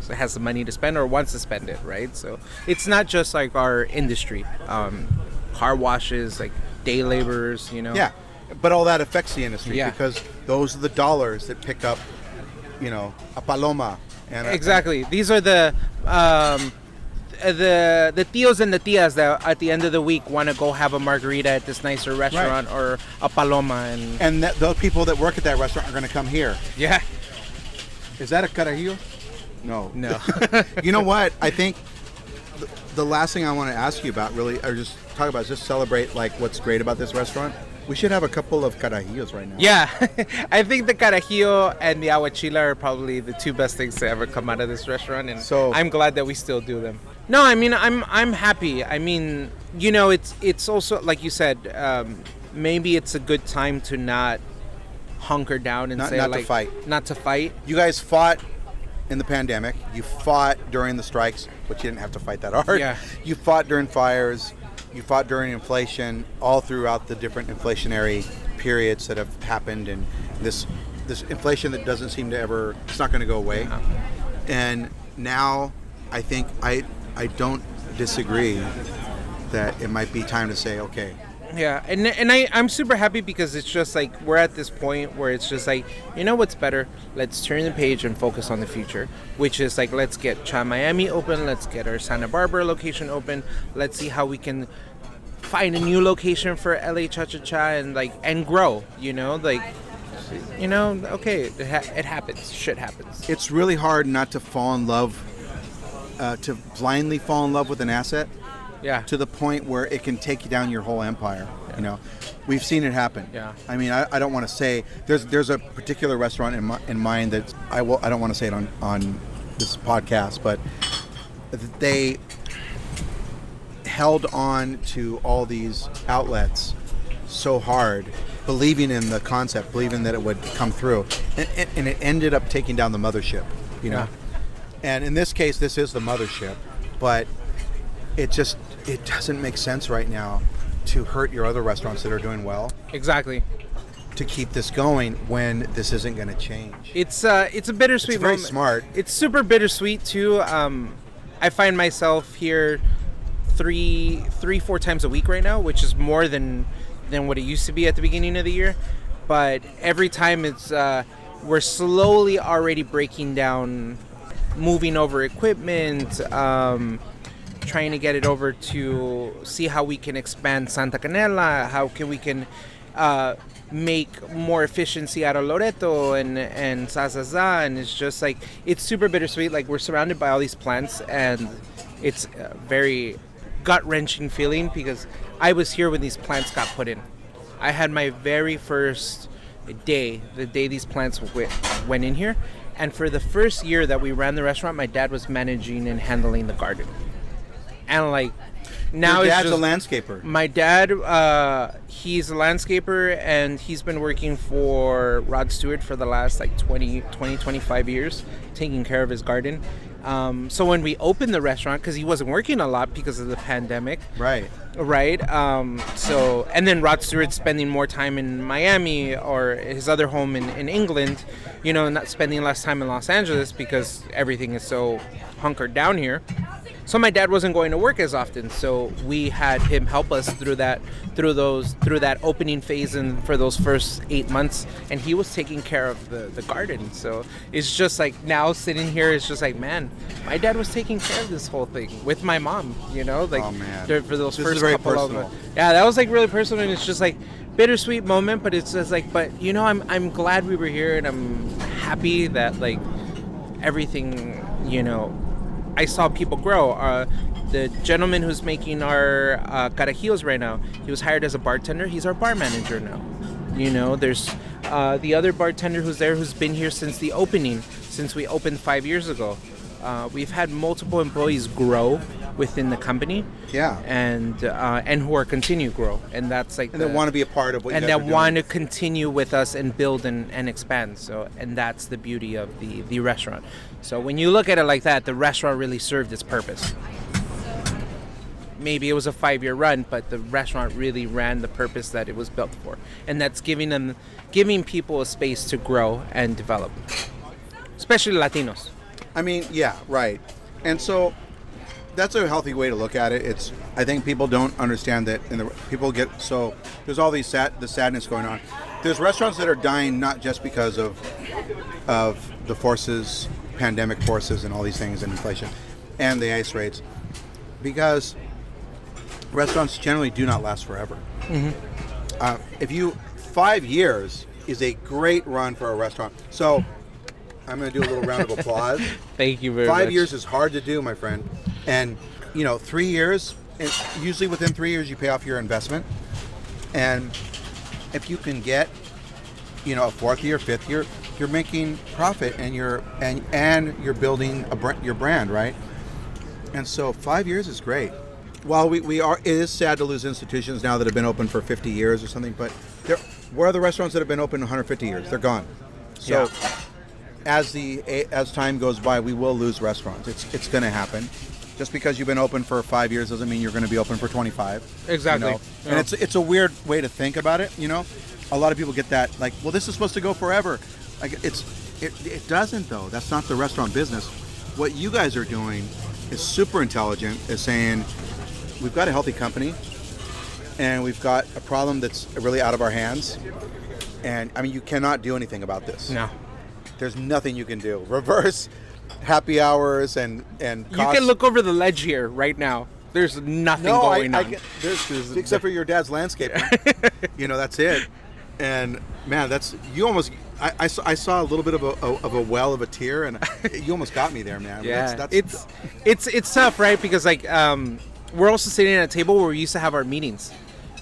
Speaker 2: has the money to spend or wants to spend it, right? So it's not just like our industry, car washes, like day laborers,
Speaker 1: Yeah. But all that affects the industry because those are the dollars that pick up, a paloma. And
Speaker 2: exactly. These are the tios and the tias that at the end of the week want to go have a margarita at this nicer restaurant or a paloma.
Speaker 1: And those people that work at that restaurant are going to come here.
Speaker 2: Yeah.
Speaker 1: Is that a carajillo? No. You know what? I think the last thing I want to ask you about really, or just talk about, is just celebrate like what's great about this restaurant. We should have a couple of carajillos right now.
Speaker 2: Yeah, I think the carajillo and the aguachila are probably the two best things to ever come out of this restaurant, and so I'm glad that we still do them. No, I mean, I'm happy. I mean, it's also, like you said, maybe it's a good time to not hunker down and
Speaker 1: not to fight.
Speaker 2: Not to fight.
Speaker 1: You guys fought in the pandemic. You fought during the strikes, but you didn't have to fight that hard.
Speaker 2: Yeah.
Speaker 1: You fought during fires. You fought during inflation, all throughout the different inflationary periods that have happened, and this inflation that doesn't seem to ever, it's not going to go away. No. And now I think I don't disagree that it might be time to say, okay.
Speaker 2: Yeah, and I'm super happy because it's just like we're at this point where it's just like, what's better? Let's turn the page and focus on the future, which is like, let's get Cha Miami open, let's get our Santa Barbara location open, let's see how we can find a new location for LA Cha Cha Chá and grow, okay, it happens, shit happens.
Speaker 1: It's really hard not to fall in love, to blindly fall in love with an asset.
Speaker 2: Yeah.
Speaker 1: To the point where it can take you down your whole empire. Yeah. We've seen it happen.
Speaker 2: Yeah.
Speaker 1: I mean, I don't want to say there's a particular restaurant in mind that I don't want to say it on this podcast, but they held on to all these outlets so hard believing in the concept, believing that it would come through, and it ended up taking down the mothership, you know. And in this case, this is the mothership, but it doesn't make sense right now to hurt your other restaurants that are doing well.
Speaker 2: Exactly.
Speaker 1: To keep this going when this isn't going to change.
Speaker 2: It's a bittersweet
Speaker 1: It's very
Speaker 2: moment.
Speaker 1: smart.
Speaker 2: It's super bittersweet too. I find myself here 3-4 times a week right now, which is more than what it used to be at the beginning of the year. But every time it's we're slowly already breaking down, moving over equipment, trying to get it over to see how we can expand Santa Canela, how we can make more efficiency out of Loreto and Cha Cha Chá, and it's just like, it's super bittersweet. Like, we're surrounded by all these plants, and it's a very gut-wrenching feeling because I was here when these plants got put in. I had my very first day, the day these plants went in here, and for the first year that we ran the restaurant, my dad was managing and handling the garden. And like, now
Speaker 1: your dad's
Speaker 2: it's
Speaker 1: a
Speaker 2: just,
Speaker 1: landscaper.
Speaker 2: my dad, he's a landscaper, and he's been working for Rod Stewart for the last like 25 years, taking care of his garden. So when we opened the restaurant, because he wasn't working a lot because of the pandemic,
Speaker 1: Right.
Speaker 2: so, and then Rod Stewart spending more time in Miami or his other home in England, you know, not spending less time in Los Angeles because everything is so hunkered down here. So my dad wasn't going to work as often, so we had him help us through that opening phase and for those first 8 months, and he was taking care of the garden. So it's just like, now sitting here, it's just like, man, my dad was taking care of this whole thing with my mom, you know, like,
Speaker 1: Oh, man.
Speaker 2: for those
Speaker 1: This
Speaker 2: first
Speaker 1: is very
Speaker 2: couple
Speaker 1: personal.
Speaker 2: of, yeah, that was like really personal, and it's just like bittersweet moment, but it's just like, but you know, I'm glad we were here, and I'm happy that like everything, you know, I saw people grow. The gentleman who's making our carajillos right now, he was hired as a bartender. He's our bar manager now. You know, there's the other bartender who's there, who's been here since the opening, since we opened 5 years ago. We've had multiple employees grow within the company.
Speaker 1: Yeah.
Speaker 2: And who are continue to grow, and that's like,
Speaker 1: And they want to be a part of what you
Speaker 2: and
Speaker 1: guys
Speaker 2: that
Speaker 1: are doing.
Speaker 2: want to continue with us and build and expand. So, and that's the beauty of the restaurant. So when you look at it like that, the restaurant really served its purpose. Maybe it was a 5-year run, but the restaurant really ran the purpose that it was built for, and that's giving people a space to grow and develop, especially Latinos.
Speaker 1: I mean, yeah, right. And so that's a healthy way to look at it. I think people don't understand that, and people get so there's all these the sadness going on. There's restaurants that are dying not just because of the forces, pandemic forces, and all these things, and inflation, and the ice rates, because restaurants generally do not last forever. Mm-hmm. 5 years is a great run for a restaurant. So I'm going to do a little round of applause.
Speaker 2: Thank you very much.
Speaker 1: 5 years is hard to do, my friend. And, 3 years, and usually within 3 years you pay off your investment. And if you can get, a fourth year, fifth year, you're making profit, and you're building your brand, right? And so 5 years is great. While it is sad to lose institutions now that have been open for 50 years or something, but where are the restaurants that have been open 150 years? They're gone. So as time goes by, we will lose restaurants. It's going to happen. Just because you've been open for 5 years doesn't mean you're going to be open for 25.
Speaker 2: Exactly.
Speaker 1: Yeah. And it's a weird way to think about it. A lot of people get that, like, well, this is supposed to go forever. Like, it doesn't, though. That's not the restaurant business. What you guys are doing is super intelligent. Is saying, we've got a healthy company, and we've got a problem that's really out of our hands. And I mean, you cannot do anything about this.
Speaker 2: No.
Speaker 1: There's nothing you can do. Reverse happy hours and costs.
Speaker 2: You can look over the ledge here right now. There's nothing going on.
Speaker 1: Except for your dad's landscaping. That's it. And man, I saw a little bit of a well of a tear, and you almost got me there, man.
Speaker 2: Yeah, it's tough, right? Because we're also sitting at a table where we used to have our meetings.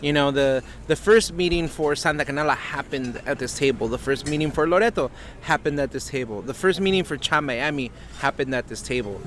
Speaker 2: The first meeting for Santa Canela happened at this table. The first meeting for Loreto happened at this table. The first meeting for Cha Miami happened at this table.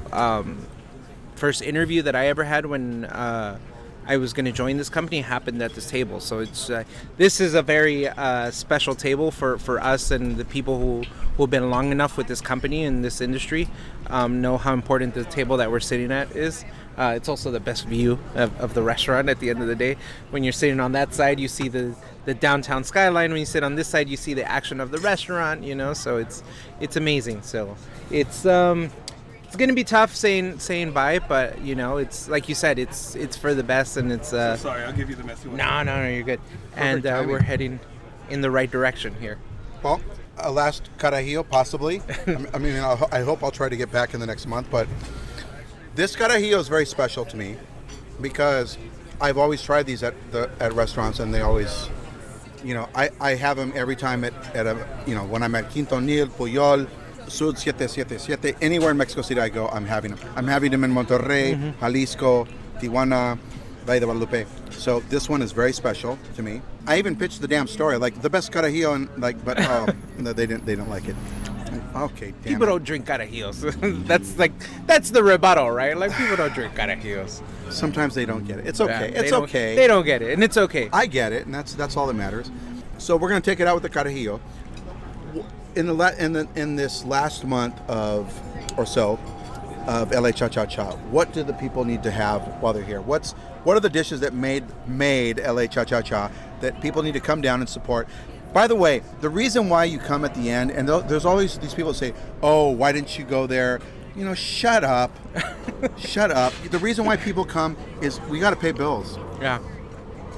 Speaker 2: First interview that I ever had when I I was going to join this company happened at this table. So it's this is a very special table for us, and the people who have been long enough with this company and this industry know how important the table that we're sitting at is. It's also the best view of the restaurant at the end of the day. When you're sitting on that side, you see the downtown skyline. When you sit on this side, you see the action of the restaurant, you know, so it's amazing. So it's going to be tough saying bye, but, you know, it's like you said, it's for the best, and it's...
Speaker 3: Sorry, I'll give you the messy one.
Speaker 2: No, you're good.
Speaker 1: Perfect
Speaker 2: And we're heading in the right direction here.
Speaker 1: Well, a last carajillo, possibly. I mean, I hope I'll try to get back in the next month, but this carajillo is very special to me because I've always tried these at restaurants, and they always, you know, I have them every time at a, you know, when I'm at Quintonil, Puyol, Sud 777, anywhere in Mexico City I go, I'm having them. I'm having them in Monterrey, Jalisco, Tijuana, Valle de Guadalupe. So this one is very special to me. I even pitched the damn story, like the best carajillo, and like, but no, they didn't like it. Okay, damn
Speaker 2: People
Speaker 1: it.
Speaker 2: don't drink carajillos. that's the rebuttal, right? Like, people don't drink carajillos.
Speaker 1: Sometimes they don't get it. It's okay.
Speaker 2: Yeah,
Speaker 1: It's okay.
Speaker 2: They don't get it, and it's okay.
Speaker 1: I get it, and that's all that matters. So we're gonna take it out with the carajillo. In this last month of LA Cha Cha Chá, what do the people need to have while they're here? What are the dishes that made LA Cha Cha Chá that people need to come down and support? By the way, the reason why you come at the end, and there's always these people that say, "Oh, why didn't you go there?" You know, shut up, shut up. The reason why people come is we got to pay bills.
Speaker 2: Yeah.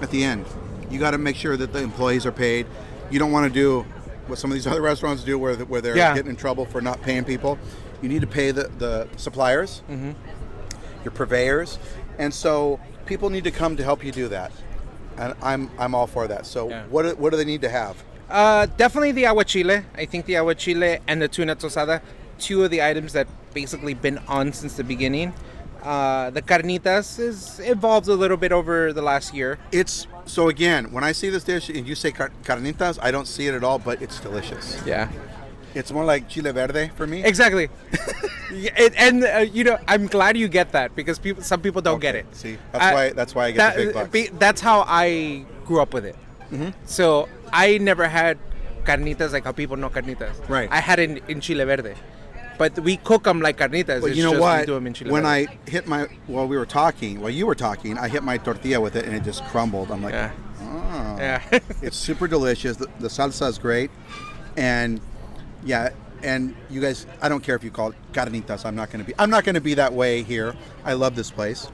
Speaker 1: At the end, you got to make sure that the employees are paid. You don't want to do what some of these other restaurants do, where they're getting in trouble for not paying people. You need to pay the suppliers, your purveyors, and so people need to come to help you do that. And I'm all for that. So what do they need to have?
Speaker 2: Definitely the aguachile. I think the aguachile and the tuna tostada, two of the items that basically been on since the beginning. The carnitas is evolved a little bit over the last year.
Speaker 1: So again, when I see this dish and you say carnitas, I don't see it at all, but it's delicious.
Speaker 2: Yeah.
Speaker 1: It's more like chile verde for me.
Speaker 2: Exactly. You know, I'm glad you get that, because some people don't get it.
Speaker 1: See, that's why I get the big bucks.
Speaker 2: That's how I grew up with it. So I never had carnitas like how people know carnitas.
Speaker 1: Right.
Speaker 2: I had it in chile verde. But we cook them like carnitas.
Speaker 1: But
Speaker 2: it's
Speaker 1: you know
Speaker 2: just
Speaker 1: what?
Speaker 2: We do them in chile
Speaker 1: when
Speaker 2: verde.
Speaker 1: I hit while you were talking, I hit my tortilla with it and it just crumbled. I'm like, oh.
Speaker 2: Yeah.
Speaker 1: It's super delicious. The salsa is great. And and you guys, I don't care if you call it carnitas. I'm not going to be that way here. I love this place.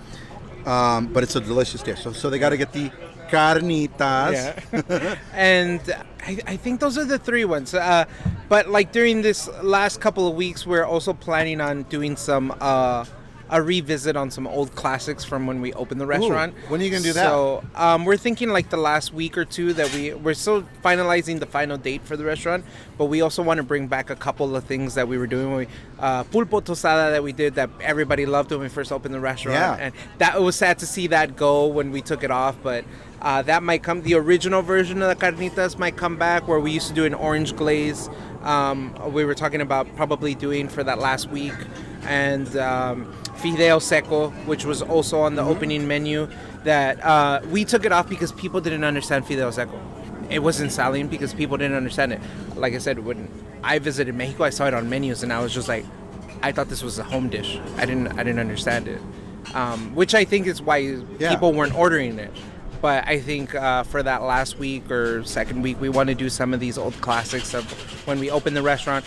Speaker 1: But it's a delicious dish. So they got to get the carnitas.
Speaker 2: Yeah. And I think those are the three ones. But like during this last couple of weeks, we're also planning on doing some a revisit on some old classics from when we opened the restaurant.
Speaker 1: Ooh, when are you gonna do that?
Speaker 2: So we're thinking like the last week or two that we're still finalizing the final date for the restaurant, but we also want to bring back a couple of things that we were doing. Pulpo tostada that we did that everybody loved when we first opened the restaurant.
Speaker 1: Yeah.
Speaker 2: And it was sad to see that go when we took it off, but that might come. The original version of the carnitas might come back, where we used to do an orange glaze. We were talking about probably doing for that last week, and fideo seco, which was also on the opening menu. That we took it off because people didn't understand fideo seco. It wasn't selling because people didn't understand it. Like I said, when I visited Mexico, I saw it on menus, and I was just like, I thought this was a home dish. I didn't understand it, which I think is why people weren't ordering it. But I think for that last week or second week, we want to do some of these old classics of when we opened the restaurant.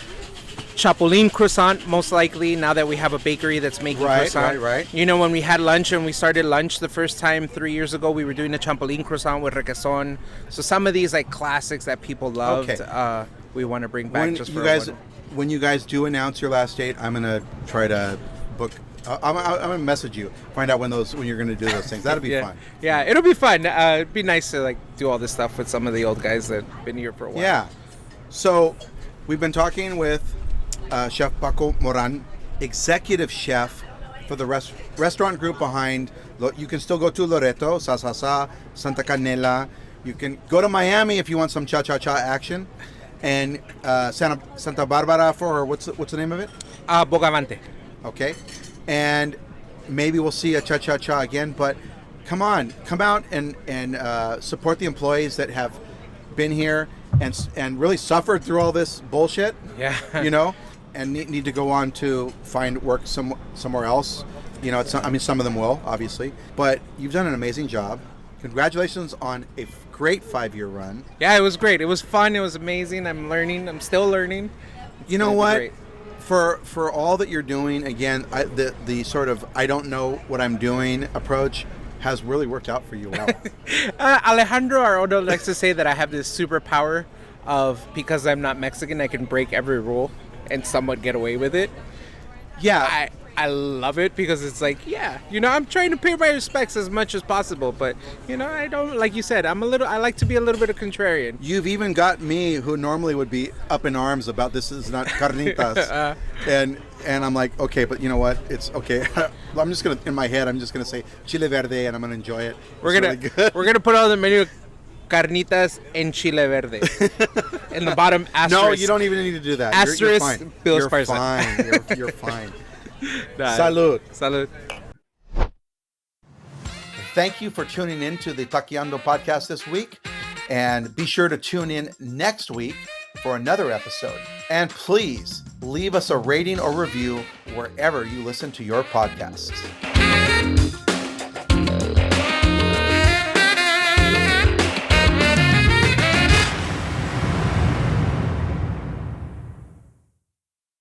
Speaker 2: Chapulín croissant, most likely, now that we have a bakery that's making croissant.
Speaker 1: Right.
Speaker 2: You know, when we had lunch and we started lunch the first time 3 years ago, we were doing a chapulín croissant with requesón. So some of these like classics that people loved, we want to bring back
Speaker 1: When you guys do announce your last date, I'm going to try to book... I'm gonna message you, find out when you're gonna do those things. That'll be fun.
Speaker 2: Yeah, it'll be fun. It'd be nice to like do all this stuff with some of the old guys that've been here for a while.
Speaker 1: Yeah. So we've been talking with Chef Paco Moran, executive chef for the restaurant group behind. You can still go to Loreto, Sa Sa Sa, Santa Canela. You can go to Miami if you want some Cha Cha Chá action, and Santa Barbara for what's the name of it?
Speaker 2: Bogavante.
Speaker 1: Okay. And maybe we'll see a Cha Cha Chá again, but come out and support the employees that have been here and really suffered through all this bullshit.
Speaker 2: Yeah.
Speaker 1: You know, and need to go on to find work somewhere else. You know, some of them will, obviously, but you've done an amazing job. Congratulations on a great 5-year run.
Speaker 2: Yeah, it was great. It was fun. It was amazing. I'm learning. I'm still learning.
Speaker 1: You know what? For all that you're doing, again, the sort of I don't know what I'm doing approach has really worked out for you well.
Speaker 2: Alejandro Arodo likes to say that I have this superpower of, because I'm not Mexican, I can break every rule and somewhat get away with it.
Speaker 1: Yeah.
Speaker 2: I love it because it's like, yeah, you know, I'm trying to pay my respects as much as possible, but you know, I don't, like you said, I like to be a little bit of contrarian.
Speaker 1: You've even got me, who normally would be up in arms about this is not carnitas, and I'm like, okay, but you know what? It's okay. I'm just gonna, in my head, I'm just gonna say chile verde, and I'm gonna enjoy it.
Speaker 2: We're gonna put on the menu carnitas en chile verde. In the bottom, asterisk.
Speaker 1: No, you don't even need to do that.
Speaker 2: Asterisk,
Speaker 1: you're fine.
Speaker 2: Bill's
Speaker 1: You're
Speaker 2: person.
Speaker 1: fine. You're fine.
Speaker 2: Nah,
Speaker 1: Salud.
Speaker 2: Salud.
Speaker 1: Thank you for tuning in to the Taqueando podcast this week. And be sure to tune in next week for another episode. And please leave us a rating or review wherever you listen to your podcasts.